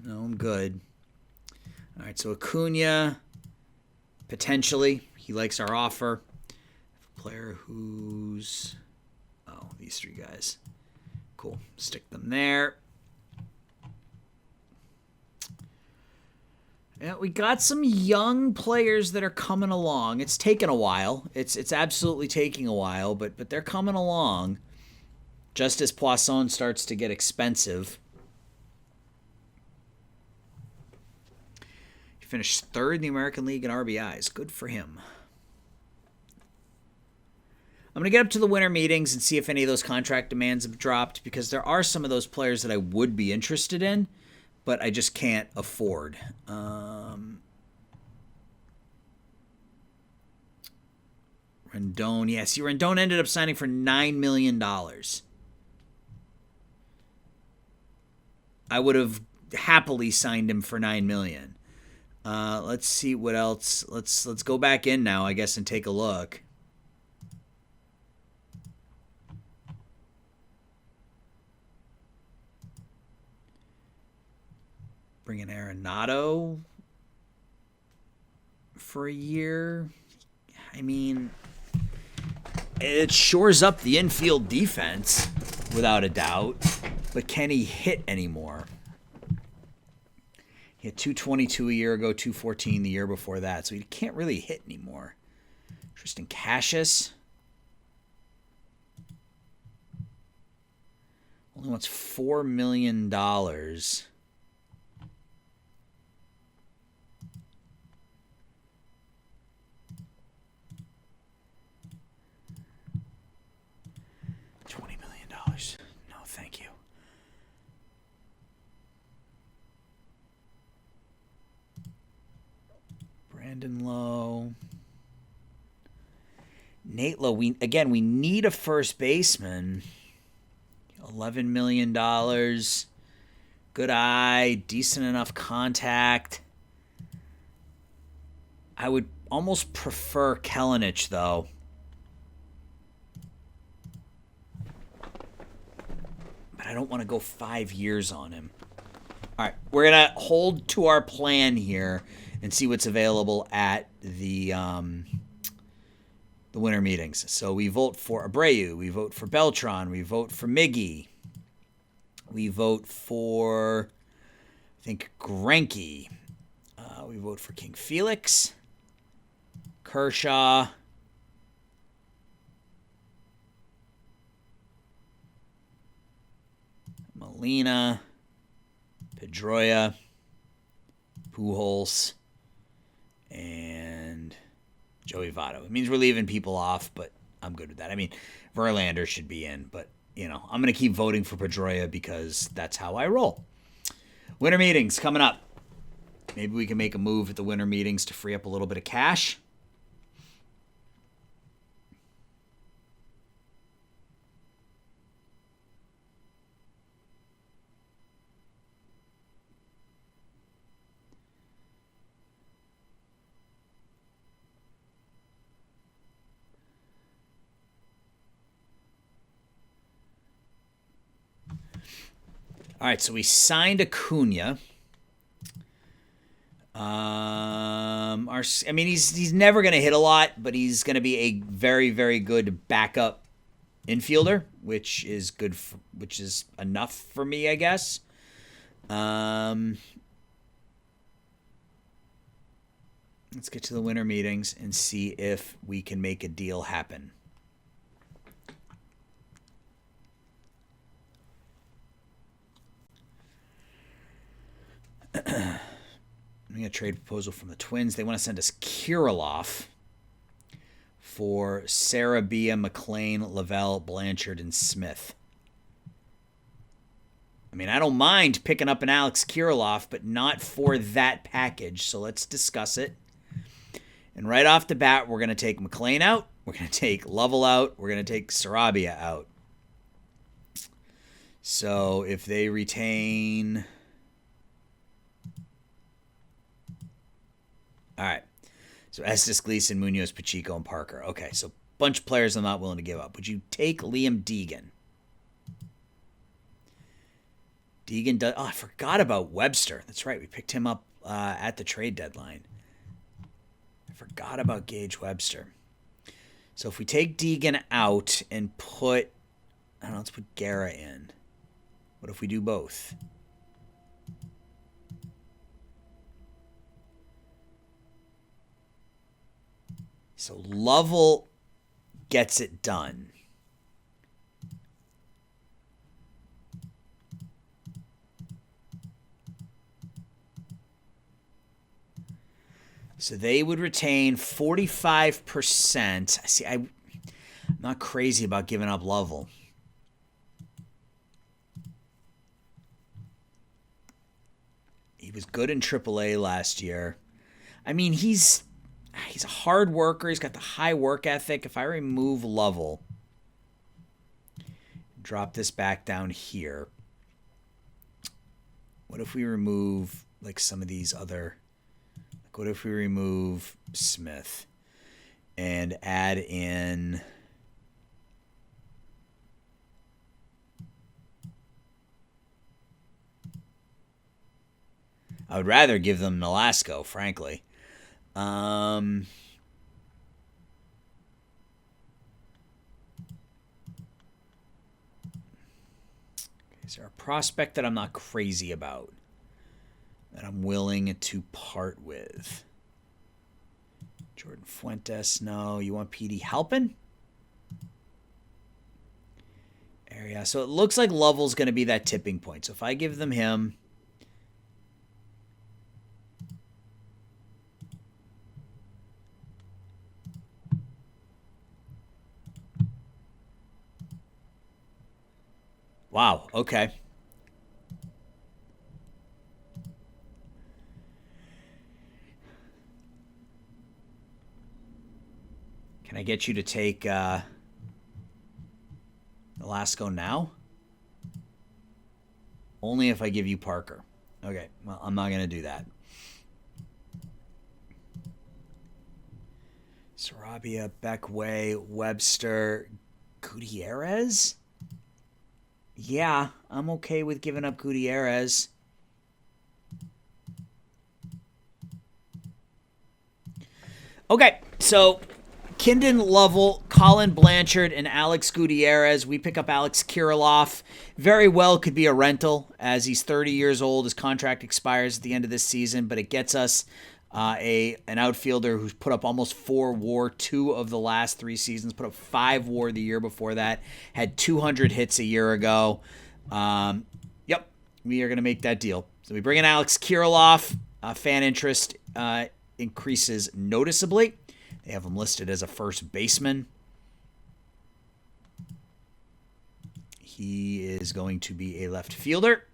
No, I'm good. All right, so Acuna, potentially. He likes our offer. A player who's... Oh, these three guys. Cool. Stick them there. Yeah, we got some young players that are coming along. It's taken a while. It's absolutely taking a while, but they're coming along. Just as Poisson starts to get expensive. He finished third in the American League in RBIs. Good for him. I'm going to get up to the winter meetings and see if any of those contract demands have dropped, because there are some of those players that I would be interested in, but I just can't afford. Rendon, yes, Rendon ended up signing for $9 million. I would have happily signed him for $9 million. Let's see what else. Let's go back in now, I guess, and take a look. Bring in Arenado for a year. I mean, it shores up the infield defense without a doubt, but can he hit anymore? He had 222 a year ago, 214 the year before that, so he can't really hit anymore. Tristan Cassius only wants $4 million. No, thank you. Brandon Lowe. Nate Lowe. We need a first baseman. $11 million. Good eye. Decent enough contact. I would almost prefer Kelenic, though. I don't want to go 5 years on him. All right, we're going to hold to our plan here and see what's available at the winter meetings. So we vote for Abreu. We vote for Beltran. We vote for Miggy. We vote for, I think, Greinke. We vote for King Felix. Kershaw. Molina, Pedroia, Pujols, and Joey Votto. It means we're leaving people off, but I'm good with that. I mean, Verlander should be in, but, I'm going to keep voting for Pedroia because that's how I roll. Winter meetings coming up. Maybe we can make a move at the winter meetings to free up a little bit of cash. All right, so we signed Acuna. He's never going to hit a lot, but he's going to be a very, very good backup infielder, which is which is enough for me, I guess. Let's get to the winter meetings and see if we can make a deal happen. I'm getting a trade proposal from the Twins. They want to send us Kirilloff for Sarabia, McLean, Lavelle, Blanchard, and Smith. I mean, I don't mind picking up an Alex Kirilloff, but not for that package. So let's discuss it. And right off the bat, we're going to take McLean out. We're going to take Lovell out. We're going to take Sarabia out. So if they retain... All right. So Estes, Gleason, Munoz, Pacheco, and Parker. Okay, so bunch of players I'm not willing to give up. Would you take Liam Deegan? Deegan does... Oh, I forgot about Webster. That's right. We picked him up at the trade deadline. I forgot about Gage Webster. So if we take Deegan out and put... I don't know, let's put Guerra in. What if we do both? So Lovell gets it done. So they would retain 45%. See, I'm not crazy about giving up Lovell. He was good in AAA last year. I mean, he's a hard worker. He's got the high work ethic. If I remove Lovell, drop this back down here. What if we remove like some of these other... Like what if we remove Smith and add in... I would rather give them Nolasco, frankly. Is there a prospect that I'm not crazy about that I'm willing to part with? Jordan Fuentes, no. You want Petey Halpin? Area. So it looks like Lovell's going to be that tipping point. So if I give them him... Wow, okay. Can I get you to take Nolasco now? Only if I give you Parker. Okay, well, I'm not going to do that. Sarabia, Beckway, Webster, Gutierrez? Yeah, I'm okay with giving up Gutierrez. Okay, so Kindon, Lovell, Colin Blanchard, and Alex Gutierrez. We pick up Alex Kirilloff. Very well could be a rental as he's 30 years old. His contract expires at the end of this season, but it gets us an outfielder who's put up almost 4 WAR 2 of the last 3 seasons, put up 5 WAR the year before that, had 200 hits a year ago. Yep, we are going to make that deal. So we bring in Alex Kirilloff, fan interest increases noticeably. They have him listed as a first baseman. He is going to be a left fielder.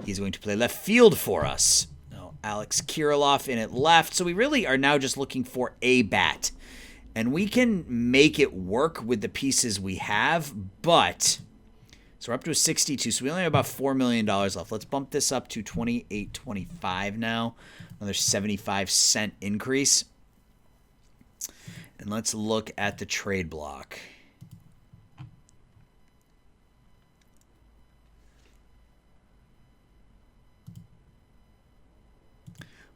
He's going to play left field for us. Now, Alex Kirilloff in at left. So we really are now just looking for a bat. And we can make it work with the pieces we have, but... So we're up to a 62, so we only have about $4 million left. Let's bump this up to $28.25 now. Another 75-cent increase. And let's look at the trade block.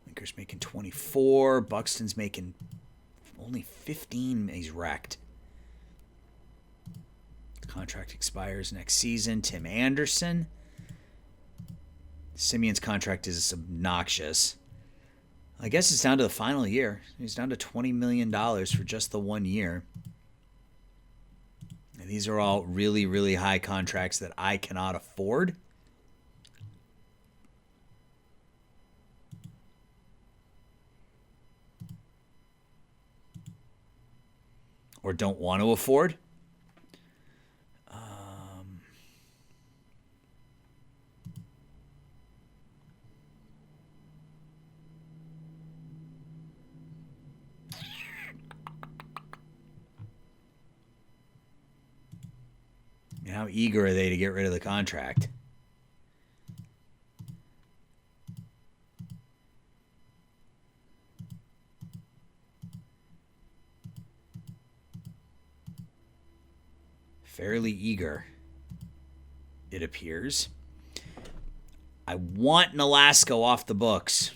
Winker's making 24. Buxton's making only 15. He's wrecked. Contract expires next season. Tim Anderson. Simeon's contract is obnoxious. I guess it's down to the final year. He's down to $20 million for just the 1 year. And these are all really, really high contracts that I cannot afford. Or don't want to afford. How eager are they to get rid of the contract? Fairly eager, it appears. I want Nolasco off the books.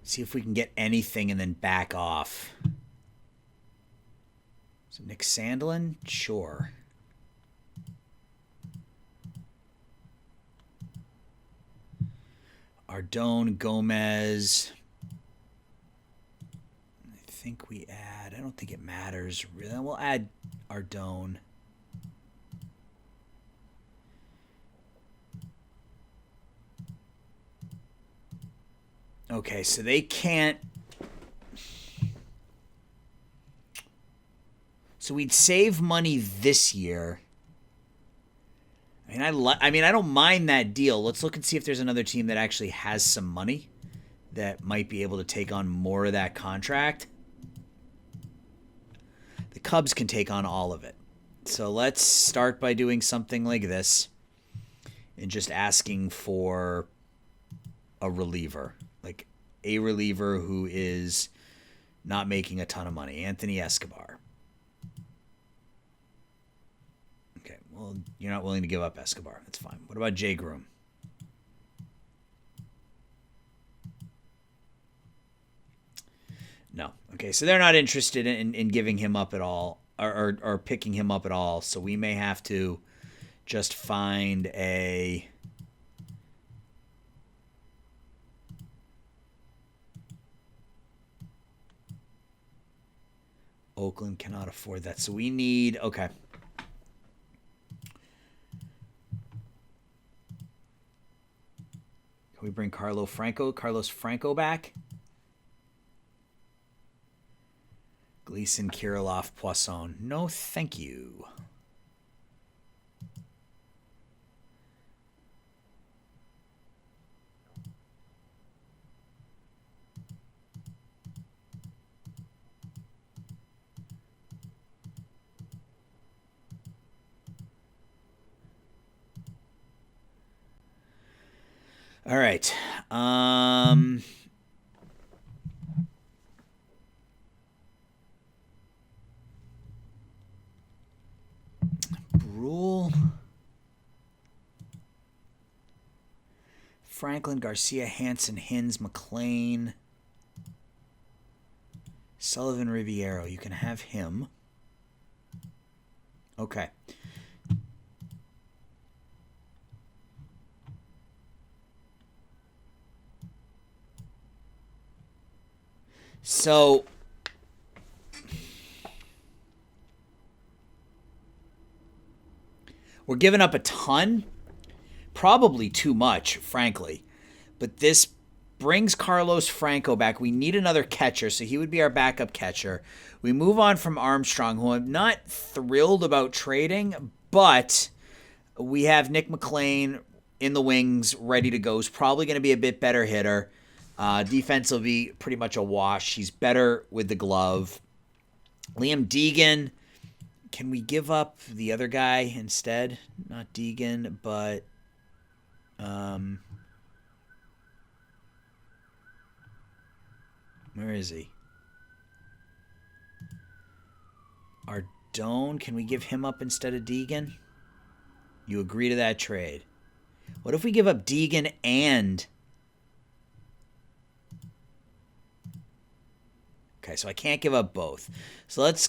See if we can get anything and then back off. So Nick Sandlin? Sure. Ardone, Gomez. I think we add. I don't think it matters really. We'll add Ardone. Okay, so they can't. So we'd save money this year. I mean, I don't mind that deal. Let's look and see if there's another team that actually has some money that might be able to take on more of that contract. The Cubs can take on all of it. So let's start by doing something like this and just asking for a reliever. Like a reliever who is not making a ton of money. Anthony Escobar. Okay, well, you're not willing to give up Escobar. That's fine. What about Jay Groom? No. Okay, so they're not interested in giving him up at all or picking him up at all. So we may have to just find a... Oakland cannot afford that. So we need... Okay. Can we bring Carlos Franco back? Gleason, Kirilloff, Poisson. No, thank you. All right. Brule. Franklin, Garcia, Hanson, Hins, McLean. Sullivan, Riviero. You can have him. Okay. So we're giving up a ton, probably too much, frankly. But this brings Carlos Franco back. We need another catcher, so he would be our backup catcher. We move on from Armstrong, who I'm not thrilled about trading, but we have Nick McLean in the wings ready to go. He's probably going to be a bit better hitter. Defense will be pretty much a wash. He's better with the glove. Liam Deegan. Can we give up the other guy instead? Not Deegan, but where is he? Ardone. Can we give him up instead of Deegan? You agree to that trade. What if we give up Deegan and... Okay, so I can't give up both. So let's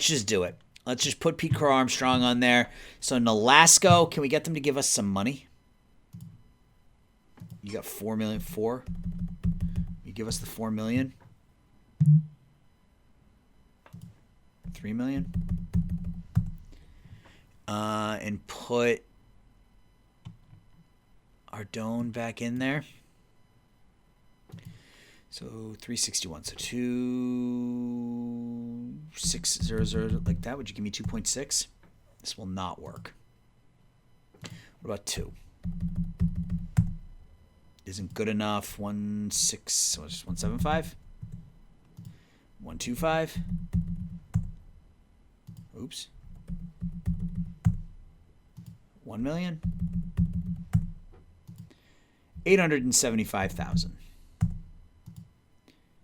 just do it. Let's just put Pete Crow Armstrong on there. So Nolasco, can we get them to give us some money? You got $4 million. You give us the $4 million. $3 million. And put Ardone back in there. So 361. So 2600 like that. Would you give me 2.6? This will not work. What about 2? Isn't good enough. 175. 125. Oops. 1 million. 875,000.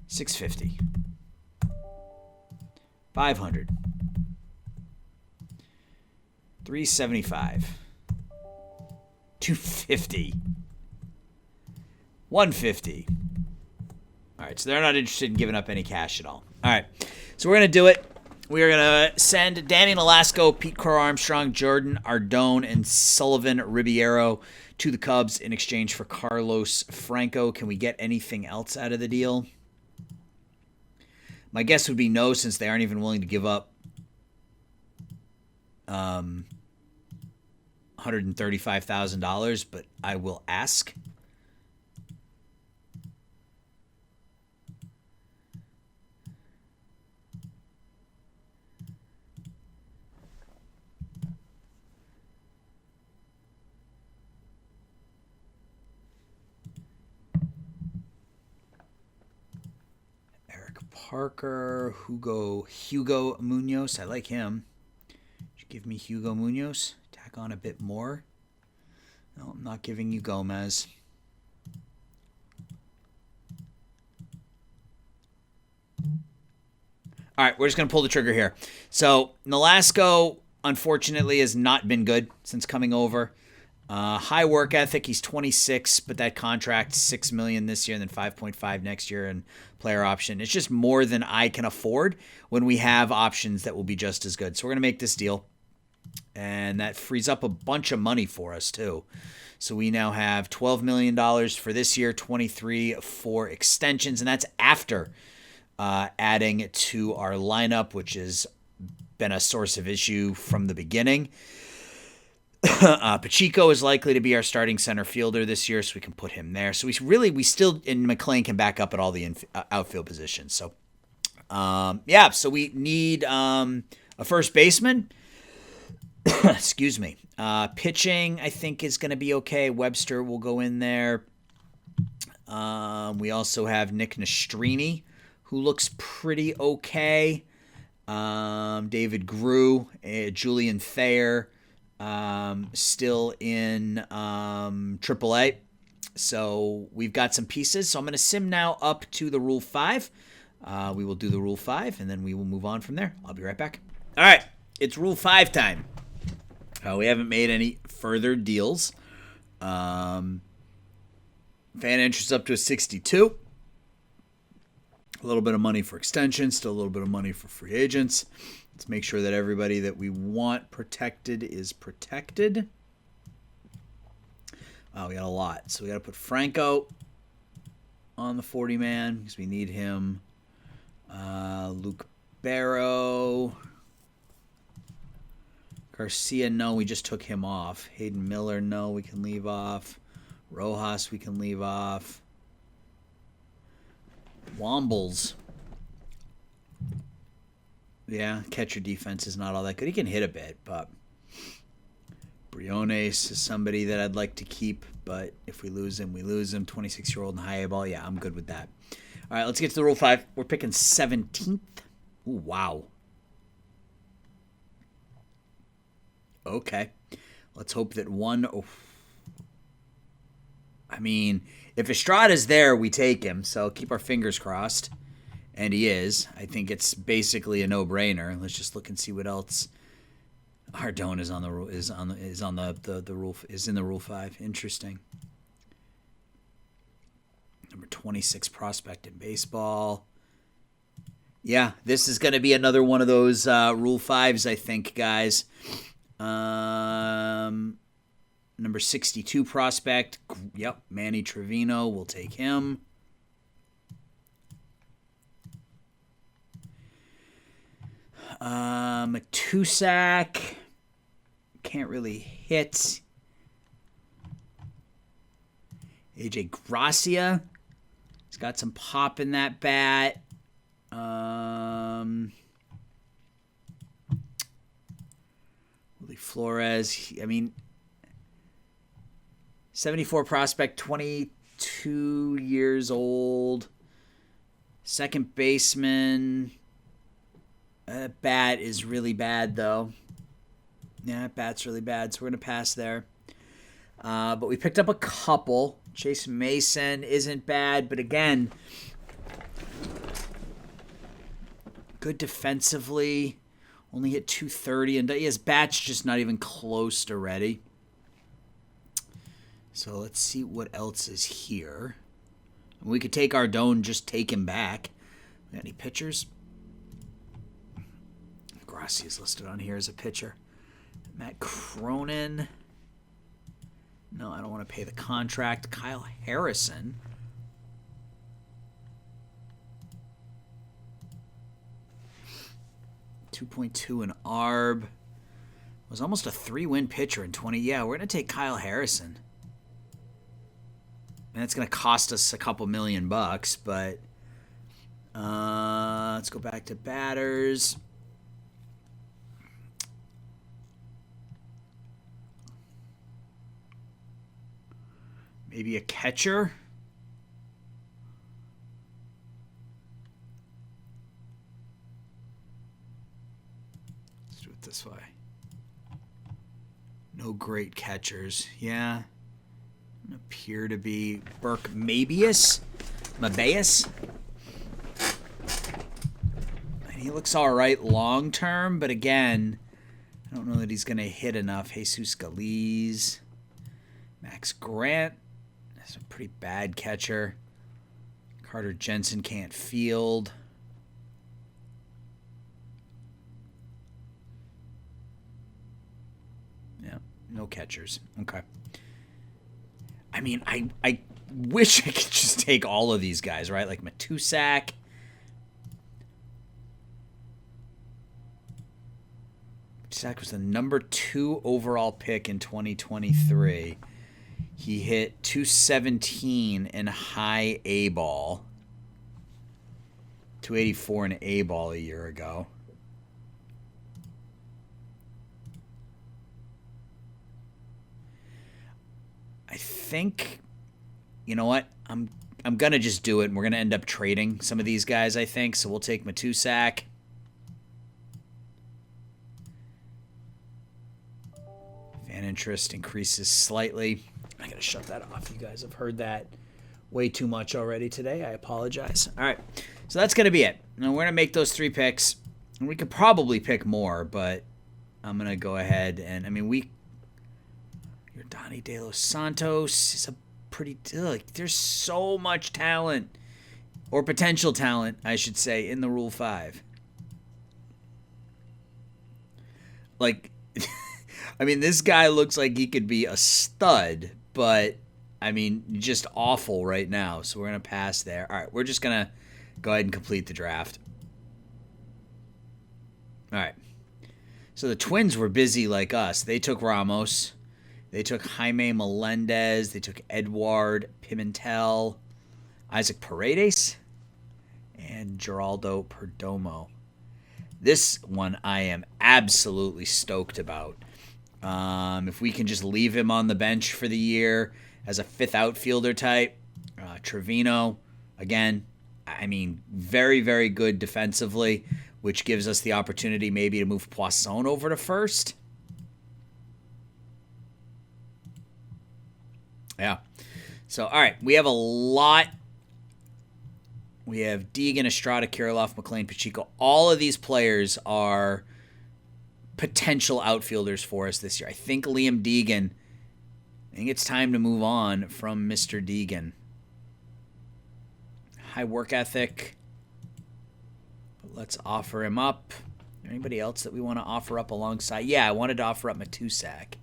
650. 500. 375. 250. 150. All right, so they're not interested in giving up any cash at all. All right, so we're going to do it. We are going to send Danny Nolasco, Pete Crow Armstrong, Jordan Ardone, and Sullivan Ribeiro to the Cubs in exchange for Carlos Franco. Can we get anything else out of the deal? My guess would be no, since they aren't even willing to give up $135,000, but I will ask. Parker, Hugo Munoz. I like him. Should give me Hugo Munoz. Tack on a bit more. No, I'm not giving you Gomez. All right, we're just going to pull the trigger here. So Nolasco, unfortunately, has not been good since coming over. High work ethic. He's 26, but that contract $6 million this year and then 5.5 next year and player option. It's just more than I can afford when we have options that will be just as good. So we're gonna make this deal, and that frees up a bunch of money for us too. So we now have $12 million for this year, 23 for extensions, and that's after adding to our lineup, which has been a source of issue from the beginning. Pacheco is likely to be our starting center fielder this year, so we can put him there. So we still, and McLean can back up at all the outfield positions. So, so we need a first baseman. Excuse me. Pitching, I think, is going to be okay. Webster will go in there. We also have Nick Nastrini, who looks pretty okay. David Grew, Julian Thayer. Still in AAA. So we've got some pieces. So I'm going to sim now up to the Rule 5. We will do the Rule 5, and then we will move on from there. I'll be right back. All right, it's Rule 5 time. We haven't made any further deals. Fan interest up to a 62. A little bit of money for extensions, still a little bit of money for free agents. Let's make sure that everybody that we want protected is protected. Wow, we got a lot. So we got to put Franco on the 40-man because we need him Luke Barrow. Garcia, no, we just took him off. Hayden Miller, no, we can leave off. Rojas, we can leave off. Wombles. Yeah, catcher defense is not all that good. He can hit a bit, but Briones is somebody that I'd like to keep, but if we lose him, we lose him. 26-year-old in high A ball. Yeah, I'm good with that. All right, let's get to the Rule 5. We're picking 17th. Ooh, wow. Okay. Let's hope that one... Oh. I mean, if Estrada's there, we take him, so keep our fingers crossed. And he is. I think it's basically a no-brainer. Let's just look and see what else. Ardone is on the rule is in the Rule 5. Interesting. Number 26 prospect in baseball. Yeah, this is going to be another one of those Rule 5s, I think, guys. Number 62 prospect. Yep, Manny Trevino. We'll take him. Matusak. Can't really hit. AJ Gracia. He's got some pop in that bat. Willie Flores. I mean, 74 prospect, 22 years old. Second baseman. That bat is really bad, though. Yeah, that bat's really bad, so we're going to pass there. But we picked up a couple. Chase Mason isn't bad, but again, good defensively. Only hit 230, and his bat's just not even close to ready. So let's see what else is here. We could take Ardone, just take him back. Got any pitchers? Gracia is listed on here as a pitcher. Matt Cronin. No, I don't want to pay the contract. Kyle Harrison. .2 in ARB. Was almost a 3-win pitcher in 20. Yeah, we're going to take Kyle Harrison. And it's going to cost us a couple $1 million, but let's go back to batters. Maybe a catcher. Let's do it this way. No great catchers. Yeah. Appear to be Burke Mabius. And he looks all right long term, but again, I don't know that he's going to hit enough. Jesus Galiz. Max Grant. That's a pretty bad catcher. Carter Jensen can't field. Yeah, no catchers. Okay. I mean, I wish I could just take all of these guys, right? Like Matusak. Matusak was the number 2 overall pick in 2023. He hit .217 in high A ball. .284 in A ball a year ago. I think, you know what? I'm gonna just do it, and we're gonna end up trading some of these guys, I think. So we'll take Matusak. Fan interest increases slightly. I gotta shut that off. You guys have heard that way too much already today. I apologize. All right, so that's gonna be it. Now we're gonna make those 3 picks, and we could probably pick more, but I'm gonna go ahead and Your Donnie De Los Santos is a pretty... there's so much talent, or potential talent, I should say, in the Rule 5. Like, I mean, this guy looks like he could be a stud, but, I mean, just awful right now. So we're going to pass there. All right, we're just going to go ahead and complete the draft. All right. So the Twins were busy like us. They took Ramos. They took Jaime Melendez. They took Edward Pimentel, Isaac Paredes, and Geraldo Perdomo. This one I am absolutely stoked about. If we can just leave him on the bench for the year as a fifth outfielder type, Trevino, again, I mean, very, very good defensively, which gives us the opportunity maybe to move Poisson over to first. Yeah. So, all right, we have a lot. We have Deegan, Estrada, Kirilloff, McLean, Pacheco. All of these players are potential outfielders for us this year. I think Liam Deegan, I think it's time to move on from Mr. Deegan. High work ethic. But let's offer him up. Anybody else that we want to offer up alongside? Yeah, I wanted to offer up Matusak.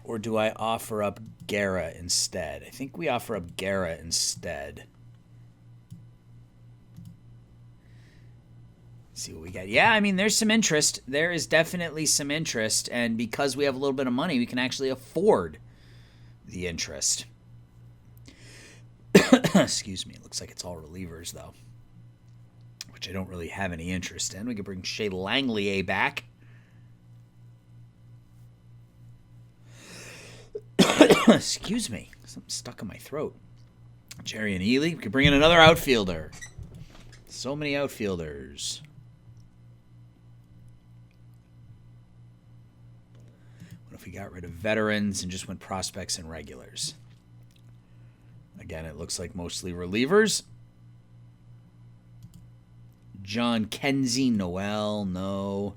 Or do I offer up Guerra instead? I think we offer up Guerra instead. Let's see what we got. Yeah, I mean, there's some interest. There is definitely some interest. And because we have a little bit of money, we can actually afford the interest. Excuse me. It looks like it's all relievers, though, which I don't really have any interest in. We could bring Shea Langley back. Excuse me. Something stuck in my throat. Jerry and Ely. We could bring in another outfielder. So many outfielders. What if we got rid of veterans and just went prospects and regulars? Again, it looks like mostly relievers. John Kenzie, Noel, no.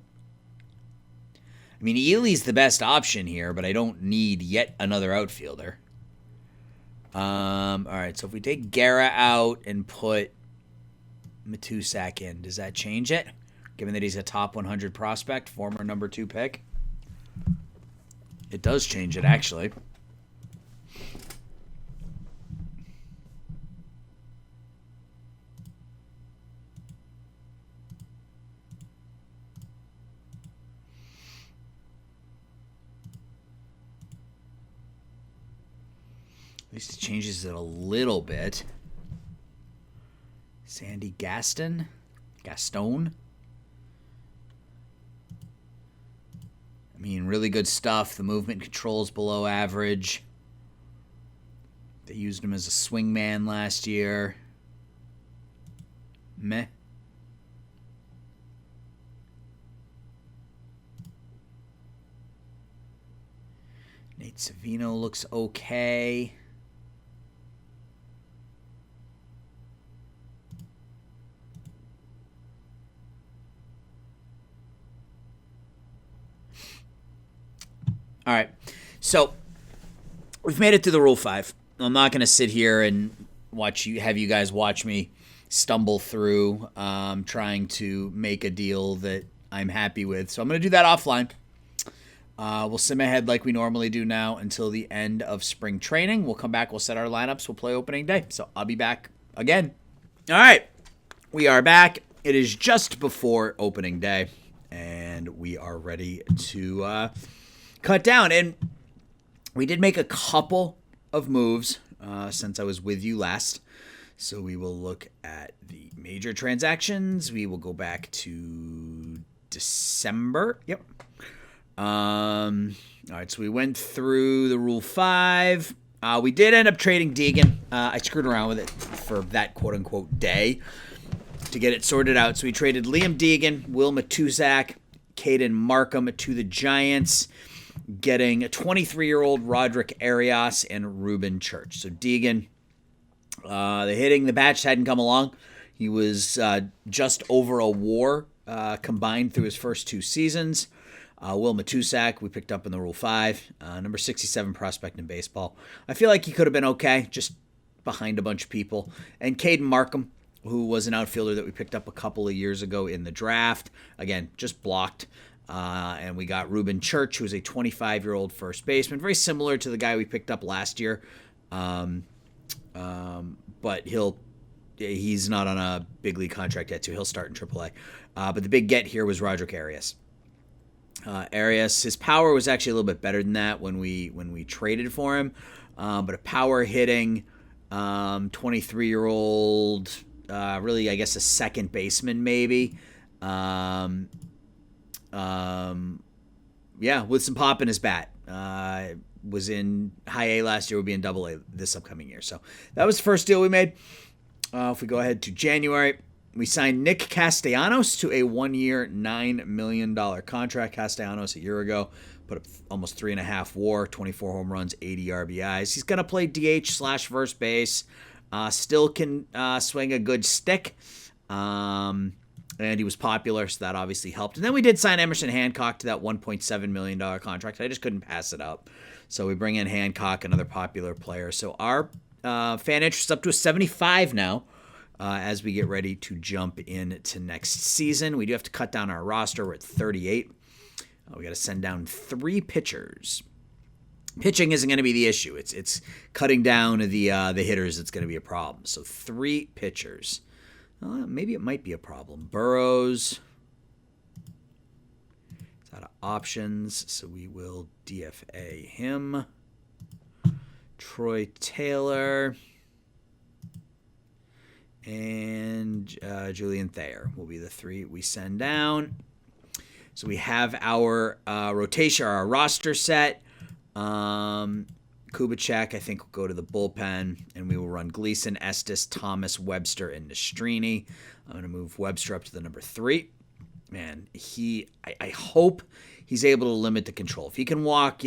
I mean, Ely's the best option here, but I don't need yet another outfielder. All right, so if we take Guerra out and put Matusak in, does that change it? Given that he's a top 100 prospect, former number 2 pick? It does change it, actually. At least it changes it a little bit. Sandy Gaston? I mean, really good stuff. The movement control's below average. They used him as a swingman last year. Meh. Nate Savino looks okay. All right, so we've made it to the Rule 5. I'm not going to sit here and have you guys watch me stumble through trying to make a deal that I'm happy with. So I'm going to do that offline. We'll sim ahead like we normally do now until the end of spring training. We'll come back. We'll set our lineups. We'll play opening day. So I'll be back again. All right, we are back. It is just before opening day, and we are ready to cut down. And we did make a couple of moves since I was with you last. So we will look at the major transactions. We will go back to December. Yep. All right, so we went through the Rule 5. We did end up trading Deegan. I screwed around with it for that quote-unquote day to get it sorted out. So we traded Liam Deegan, Will Matusak, Caden Markham to the Giants, getting a 23-year-old Roderick Arias and Ruben Church. So Deegan, the hitting, the batch hadn't come along. He was just over a WAR combined through his first 2 seasons. Will Matusak, we picked up in the Rule 5, number 67 prospect in baseball. I feel like he could have been okay, just behind a bunch of people. And Caden Markham, who was an outfielder that we picked up a couple of years ago in the draft. Again, just blocked. And we got Ruben Church, who is a 25-year-old first baseman, very similar to the guy we picked up last year. But he'll he's not on a big league contract yet, too. He'll start in AAA. But the big get here was Roderick Arias. Arias, his power was actually a little bit better than that when we traded for him. But a power hitting 23-year-old, really, I guess, a second baseman maybe. With some pop in his bat. Was in high A last year, will be in double A this upcoming year. So that was the first deal we made. If we go ahead to January, we signed Nick Castellanos to a 1-year, $9 million contract. Castellanos a year ago put up almost 3.5 WAR, 24 home runs, 80 RBIs. He's going to play DH/first base. Still can swing a good stick. And he was popular, so that obviously helped. And then we did sign Emerson Hancock to that $1.7 million contract. I just couldn't pass it up. So we bring in Hancock, another popular player. So our fan interest is up to a 75 now as we get ready to jump into next season. We do have to cut down our roster. We're at 38. We got to send down 3 pitchers. Pitching isn't going to be the issue. It's cutting down the hitters that's going to be a problem. So 3 pitchers. Maybe it might be a problem. Burrows is out of options, so we will DFA him. Troy Taylor and Julian Thayer will be the 3 we send down. So we have our rotation, our roster set. Kubicek, I think, will go to the bullpen, and we will run Gleason, Estes, Thomas, Webster, and Nastrini. I'm going to move Webster up to the number 3. Man, I hope he's able to limit the control. If he can walk,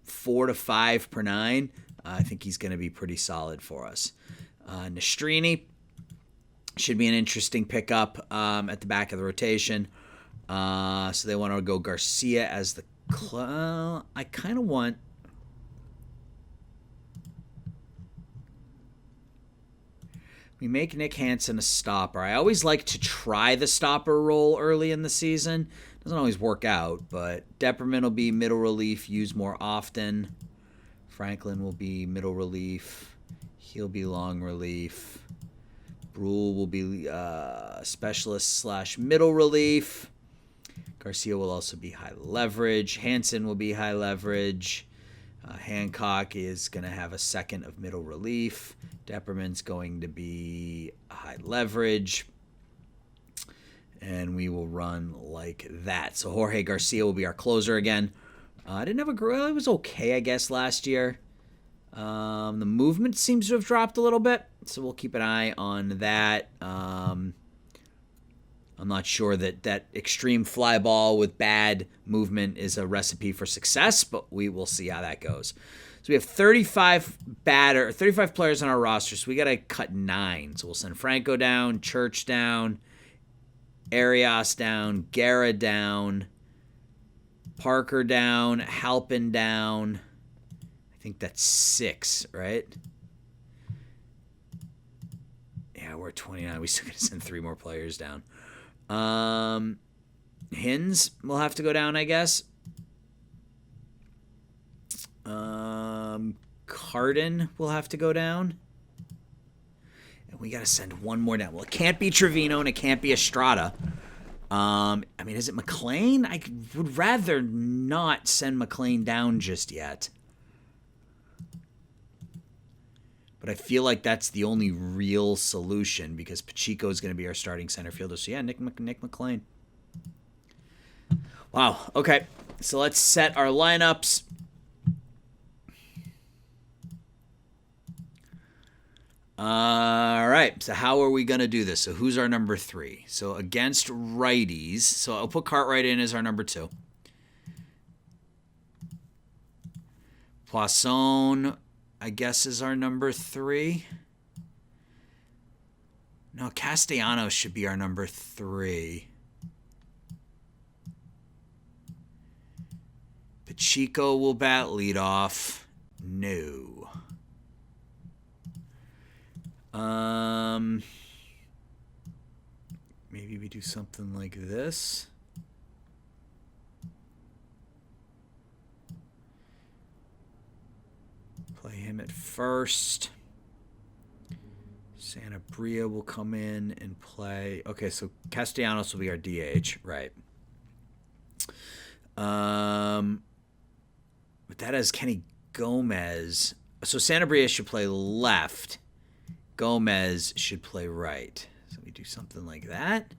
4 to 5 per 9, I think he's going to be pretty solid for us. Nastrini should be an interesting pickup at the back of the rotation. So they want to go Garcia as the I kind of want... We make Nick Hansen a stopper. I always like to try the stopper role early in the season. Doesn't always work out, but Depperman will be middle relief, used more often. Franklin will be middle relief. He'll be long relief. Brule will be specialist/middle relief. Garcia will also be high leverage. Hansen will be high leverage. Hancock is going to have a second of middle relief. Depperman's going to be high leverage. And we will run like that. So Jorge Garcia will be our closer again. I didn't have it was okay, I guess, last year. The movement seems to have dropped a little bit, so we'll keep an eye on that. I'm not sure that extreme fly ball with bad movement is a recipe for success, but we will see how that goes. So we have 35 players on our roster, so we got to cut 9. So we'll send Franco down, Church down, Arias down, Guerra down, Parker down, Halpin down. I think that's 6, right? Yeah, we're at 29. We still got to send 3 more players down. Hins will have to go down, I guess. Cardin will have to go down. And we got to send 1 more down. Well, it can't be Trevino and it can't be Estrada. Is it McLean? I would rather not send McLean down just yet. But I feel like that's the only real solution because Pacheco is going to be our starting center fielder. So, yeah, Nick McLean. Wow. Okay. So let's set our lineups. All right. So how are we going to do this? So who's our number 3? So against righties. So I'll put Cartwright in as our number 2. Poisson, I guess, is our number 3. No, Castellanos should be our number 3. Pacheco will bat leadoff. No. Maybe we do something like this. Play him at first. Sanabria will come in and play. Okay, so Castellanos will be our DH, right? But that has Kenny Gomez. So Sanabria should play left. Gomez should play right. So we do something like that.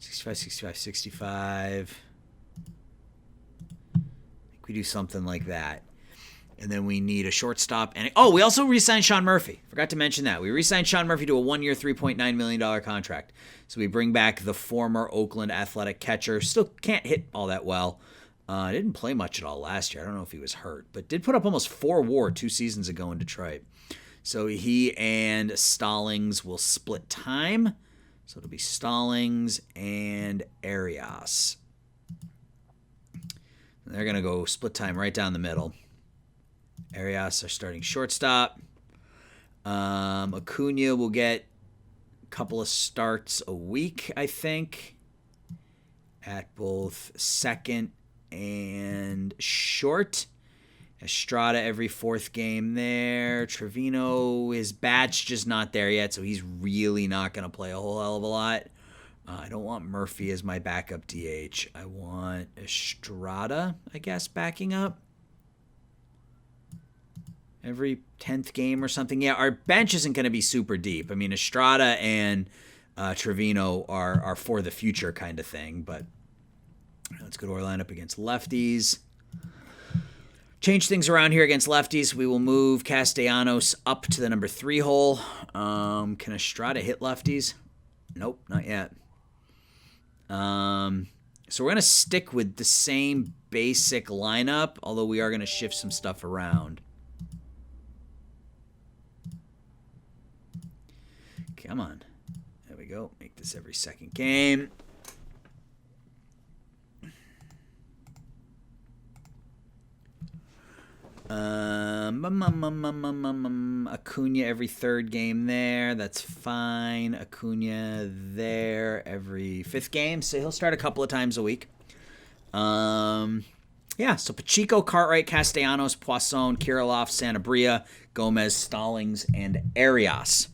65, 65, 65. I think we do something like that. And then we need a shortstop. And we also re-signed Sean Murphy. Forgot to mention that. We re-signed Sean Murphy to a 1-year, $3.9 million contract. So we bring back the former Oakland Athletic catcher. Still can't hit all that well. Didn't play much at all last year. I don't know if he was hurt. But did put up almost 4 WAR 2 seasons ago in Detroit. So he and Stallings will split time. So it'll be Stallings and Arias. They're going to go split time right down the middle. Arias are starting shortstop. Acuna will get a couple of starts a week, I think, at both second and short. Estrada every 4th game there. Trevino, his bat's just not there yet, so he's really not going to play a whole hell of a lot. I don't want Murphy as my backup DH. I want Estrada, I guess, backing up every 10th game or something. Yeah, our bench isn't going to be super deep. I mean, Estrada and Trevino are for the future kind of thing, but let's go to our lineup against lefties. Change things around here against lefties. We will move Castellanos up to the number 3 hole. Can Estrada hit lefties? Nope, not yet. So we're going to stick with the same basic lineup, although we are going to shift some stuff around. Come on. There we go. Make this every second game. Acuna every 3rd game there. That's fine. Acuna there every 5th game. So he'll start a couple of times a week. Yeah, so Pacheco, Cartwright, Castellanos, Poisson, Kirilloff, Sanabria, Gomez, Stallings, and Arias.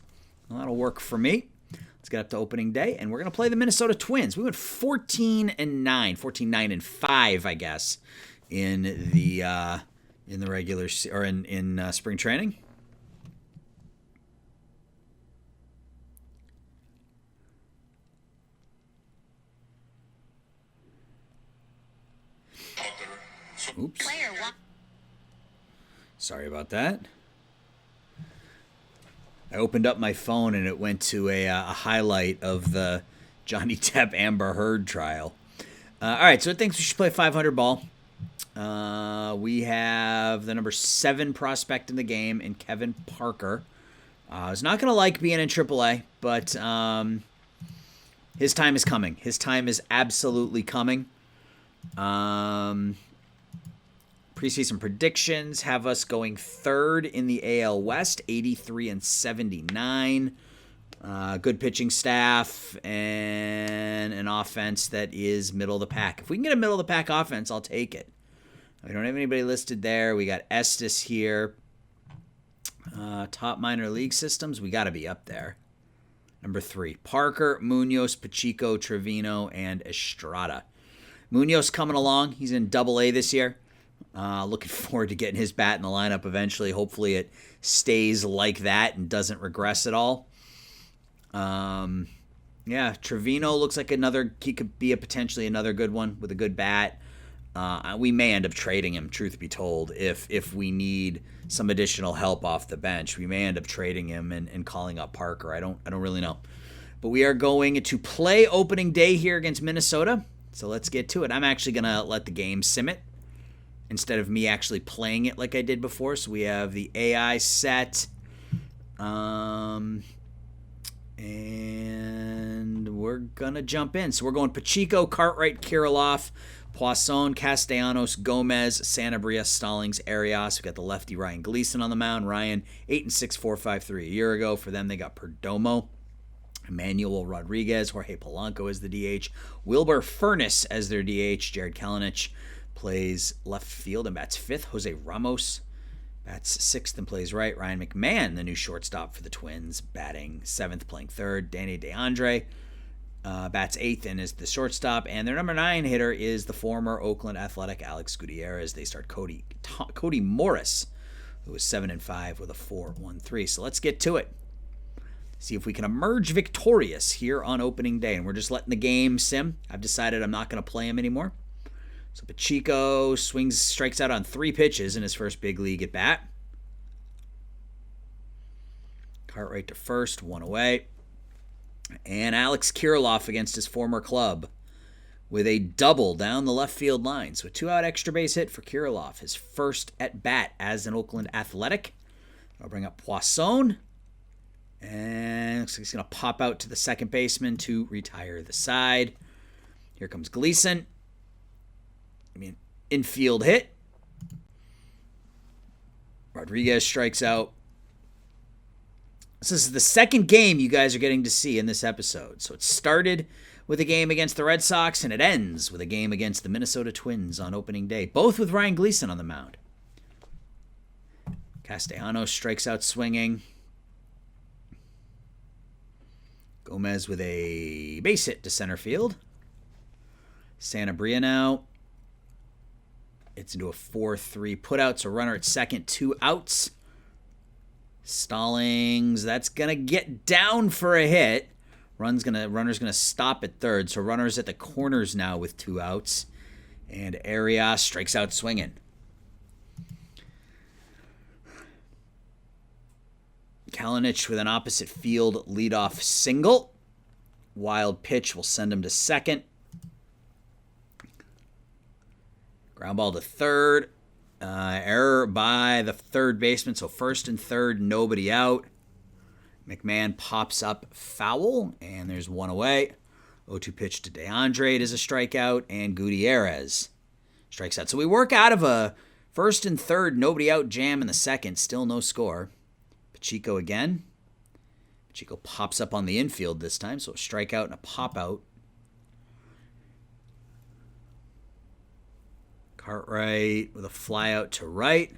Well, that'll work for me. Let's get up to opening day, and we're going to play the Minnesota Twins. We went 14-9, 14-9-5, I guess, in the regular or in spring training. Oops. Sorry about that. I opened up my phone and it went to a highlight of the Johnny Depp Amber Heard trial. All right, so it thinks we should play 500 ball. We have the number 7 prospect in the game in Kevin Parker. He's not going to like being in AAA, but his time is coming. His time is absolutely coming. Preseason predictions have us going 3rd in the AL West, 83-79. Good pitching staff and an offense that is middle of the pack. If we can get a middle of the pack offense, I'll take it. We don't have anybody listed there. We got Estes here. Top minor league systems, we got to be up there. Number 3, Parker, Munoz, Pacheco, Trevino, and Estrada. Munoz coming along. He's in AA this year. Looking forward to getting his bat in the lineup eventually. Hopefully it stays like that and doesn't regress at all. Yeah, Trevino looks like he could be potentially another good one with a good bat. We may end up trading him, truth be told, if we need some additional help off the bench. We may end up trading him and calling up Parker. I don't really know. But we are going to play opening day here against Minnesota. So let's get to it. I'm actually going to let the game sim it instead of me actually playing it like I did before. So we have the AI set. And we're going to jump in. So we're going Pacheco, Cartwright, Kirilloff, Poisson, Castellanos, Gomez, Sanabria, Stallings, Arias. We got the lefty Ryan Gleason on the mound. Ryan 8-6, 4.53 a year ago. For them, they got Perdomo, Emmanuel Rodriguez, Jorge Polanco as the DH, Wilbur Furnace as their DH. Jared Kalinich plays left field and bats 5th. Jose Ramos Bats 6th and plays right. Ryan McMahon, the new shortstop for the Twins, batting 7th, playing 3rd. Danny DeAndre bats 8th and is the shortstop. And their number 9 hitter is the former Oakland Athletic Alex Gutierrez. They start Cody Morris, who was 7-5 with a 4.13. So let's get to it. See if we can emerge victorious here on opening day. And we're just letting the game sim. I've decided I'm not going to play him anymore. So Pacheco strikes out on 3 pitches in his first big league at bat. Cartwright to first, 1 away. And Alex Kirilloff against his former club with a double down the left field line. So a 2-out extra base hit for Kirilloff, his first at bat as an Oakland Athletic. I'll bring up Poisson. And looks like he's going to pop out to the second baseman to retire the side. Here comes Gleason. Infield hit. Rodriguez strikes out. This is the second game you guys are getting to see in this episode. So it started with a game against the Red Sox, and it ends with a game against the Minnesota Twins on opening day, both with Ryan Gleason on the mound. Castellanos strikes out swinging. Gomez with a base hit to center field. Sanabria now. It's into a 4-3 putout, so runner at second, 2 outs. Stallings, that's going to get down for a hit. Runner's going to stop at third, so runner's at the corners now with 2 outs. And Arias strikes out swinging. Kalinic with an opposite field leadoff single. Wild pitch will send him to second. Ground ball to third. Error by the third baseman, so first and third, nobody out. McMahon pops up foul, and there's 1 away. 0-2 pitch to DeAndre. It is a strikeout, and Gutierrez strikes out. So we work out of a first and third, nobody out jam in the second, still no score. Pacheco again. Pacheco pops up on the infield this time, so a strikeout and a pop-out. Cartwright with a fly out to right.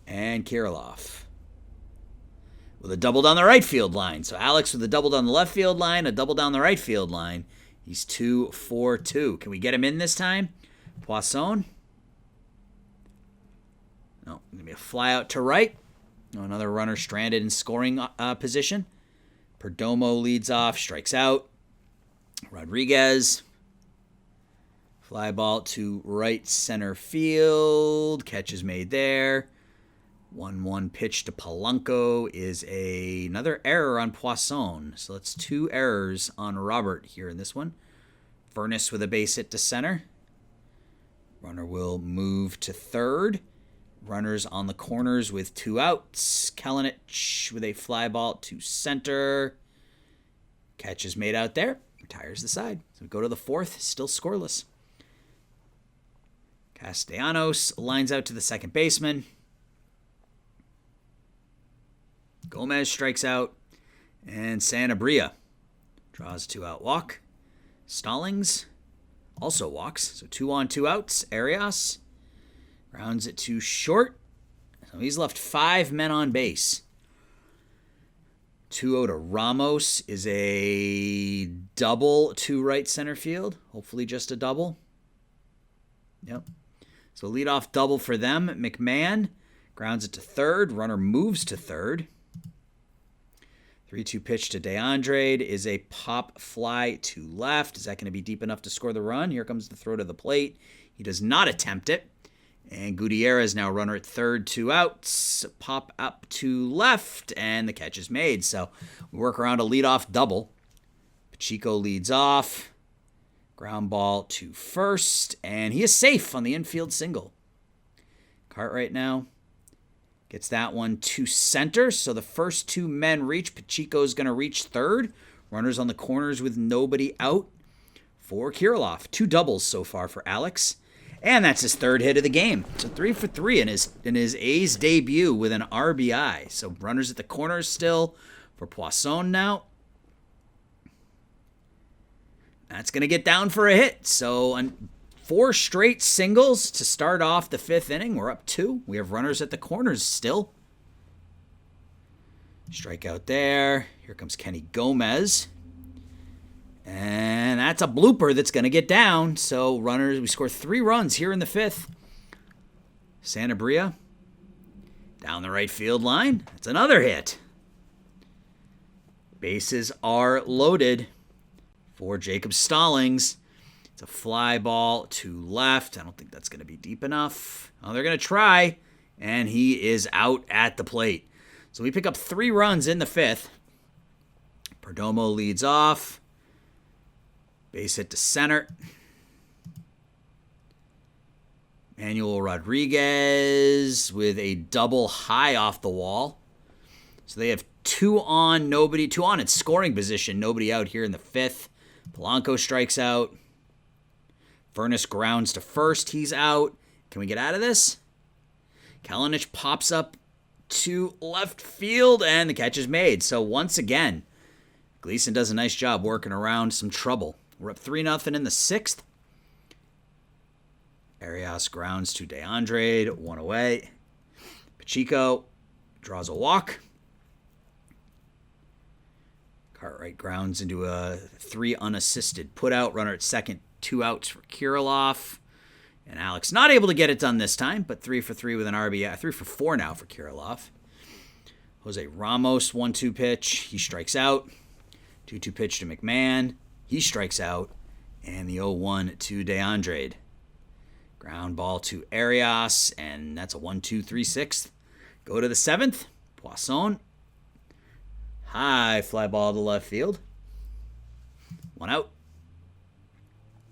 And Kirilloff with a double down the right field line. So Alex with a double down the left field line, a double down the right field line. He's 2-4-2. Can we get him in this time? Poisson. No, going to be a fly out to right. Another runner stranded in scoring position. Perdomo leads off, strikes out. Rodriguez. Fly ball to right center field. Catch is made there. 1-1 pitch to Polanco is another error on Poisson. So that's 2 errors on Robert here in this one. Furness with a base hit to center. Runner will move to third. Runners on the corners with 2 outs. Kalinic with a fly ball to center. Catch is made out there. Retires the side. So we go to the 4th, still scoreless. Castellanos lines out to the second baseman. Gomez strikes out. And Sanabria draws a 2-out walk. Stallings also walks. So 2 on, 2 outs. Arias grounds it to short. So he's left 5 men on base. 2-0 to Ramos is a double to right center field. Hopefully just a double. Yep. So leadoff double for them. McMahon grounds it to third. Runner moves to third. 3-2 pitch to DeAndre is a pop fly to left. Is that going to be deep enough to score the run? Here comes the throw to the plate. He does not attempt it. And Gutierrez now runner at third, 2 outs. Pop up to left, and the catch is made. So we work around a leadoff double. Pacheco leads off. Ground ball to first, and he is safe on the infield single. Cartwright now gets that one to center, so the first 2 men reach. Pacheco's going to reach third. Runners on the corners with nobody out for Kirilloff. 2 doubles so far for Alex, and that's his 3rd hit of the game. So 3 for 3 in his A's debut with an RBI. So runners at the corners still for Poisson now. That's going to get down for a hit. So 4 straight singles to start off the 5th inning. We're up 2. We have runners at the corners still. Strikeout there. Here comes Kenny Gomez. And that's a blooper that's going to get down. So runners, we score 3 runs here in the 5th. Sanabria down the right field line. That's another hit. Bases are loaded for Jacob Stallings. It's a fly ball to left. I don't think that's going to be deep enough. Oh, they're going to try. And he is out at the plate. So we pick up 3 runs in the 5th. Perdomo leads off. Base hit to center. Manuel Rodriguez with a double high off the wall. So they have 2 on in scoring position. Nobody out here in the 5th. Polanco strikes out. Furness grounds to first. He's out. Can we get out of this? Kalinic pops up to left field, and the catch is made. So once again, Gleason does a nice job working around some trouble. We're up 3-0 in the 6th. Arias grounds to DeAndre, 1 away. Pacheco draws a walk. Cartwright grounds into a 3 unassisted putout. Runner at second, 2 outs for Kirilloff. And Alex not able to get it done this time, but 3 for 3 with an RBI. 3 for 4 now for Kirilloff. Jose Ramos, 1-2 pitch. He strikes out. 2-2 pitch to McMahon. He strikes out. And the 0-1 to DeAndre. Ground ball to Arias, and that's a 1-2-3-6. Go to the 7th. Poisson. High fly ball to left field. 1 out.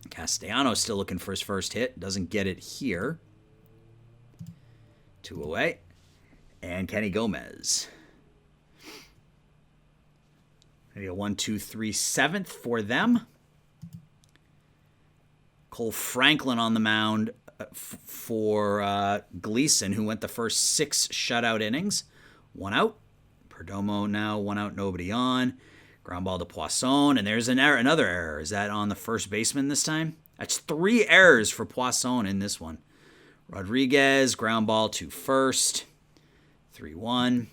Castellanos still looking for his first hit. Doesn't get it here. 2 away. And Kenny Gomez. Maybe a 1-2-3-7 for them. Cole Franklin on the mound for Gleason, who went the first 6 shutout innings. 1 out. Perdomo now 1 out, nobody on. Ground ball to Poisson, and there's another error. Is that on the first baseman this time? That's 3 errors for Poisson in this one. Rodriguez, ground ball to first. 3-1.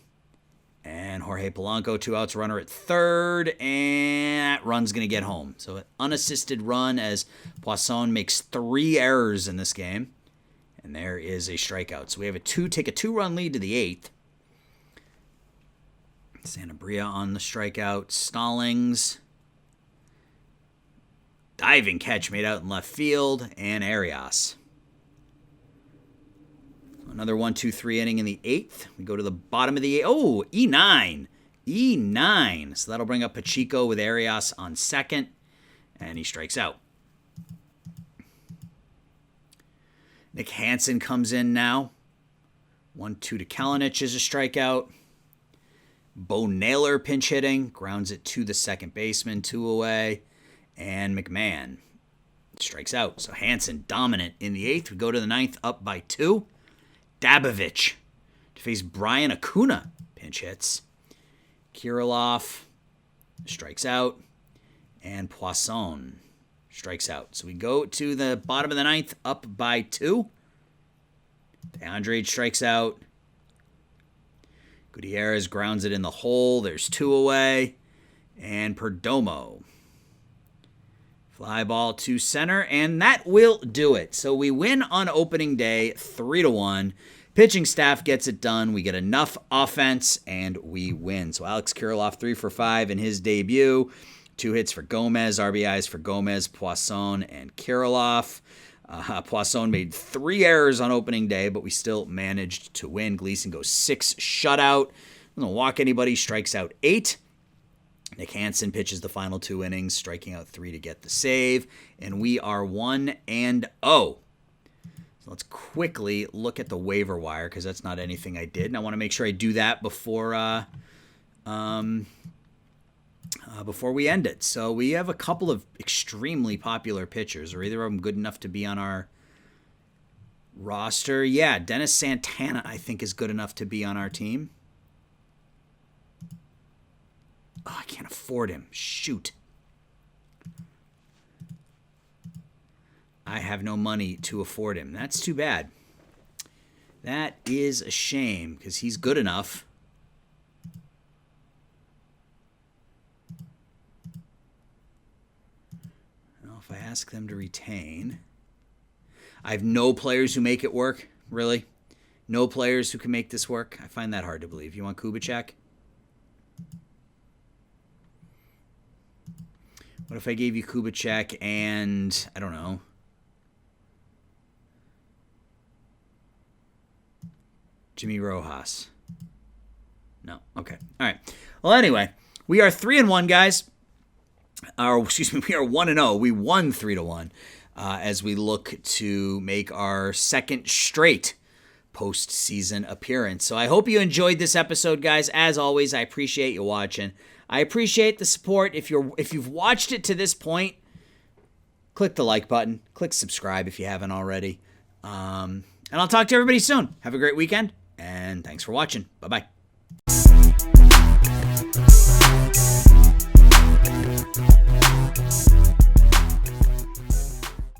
And Jorge Polanco, 2 outs, runner at third, and that run's going to get home. So an unassisted run as Poisson makes 3 errors in this game. And there is a strikeout. So we have take a 2-run lead to the 8th. Sanabria on the strikeout. Stallings. Diving catch made out in left field. And Arias. Another 1-2-3 inning in the 8th. We go to the bottom of the 8th. Oh, E9. E9. So that'll bring up Pacheco with Arias on second. And he strikes out. Nick Hansen comes in now. 1-2 to Kalinic is a strikeout. Bo Naylor pinch hitting. Grounds it to the second baseman. 2 away. And McMahon strikes out. So Hansen dominant in the 8th. We go to the 9th up by 2. Dabovich to face Brian Acuna. Pinch hits. Kirilloff strikes out. And Poisson strikes out. So we go to the bottom of the 9th up by 2. DeAndre strikes out. Gutierrez grounds it in the hole. There's 2 away. And Perdomo. Fly ball to center, and that will do it. So we win on opening day 3-1. Pitching staff gets it done. We get enough offense, and we win. So Alex Kirilloff, 3 for 5 in his debut. 2 hits for Gomez, RBIs for Gomez, Poisson, and Kirilloff. Poisson made 3 errors on opening day, but we still managed to win. Gleason goes 6 shutout. Doesn't walk anybody, strikes out 8. Nick Hansen pitches the final 2 innings, striking out 3 to get the save. And we are 1-0. So let's quickly look at the waiver wire, because that's not anything I did. And I want to make sure I do that before we end it. So we have a couple of extremely popular pitchers. Are either of them good enough to be on our roster? Yeah, Dennis Santana, I think, is good enough to be on our team. Oh, I can't afford him. Shoot. I have no money to afford him. That's too bad. That is a shame because he's good enough. Well, if I ask them to retain, I have no players who make it work, really. No players who can make this work. I find that hard to believe. You want Kubicek? What if I gave you Kubicek and, I don't know, Jimmy Rojas? No. Okay. All right. Well, anyway, we are 3-1, guys. Or, excuse me, we are 1-0. We won 3-1 as we look to make our second straight postseason appearance. So I hope you enjoyed this episode, guys. As always, I appreciate you watching. I appreciate the support. If you've watched it to this point, click the like button. Click subscribe if you haven't already. And I'll talk to everybody soon. Have a great weekend, and thanks for watching. Bye-bye.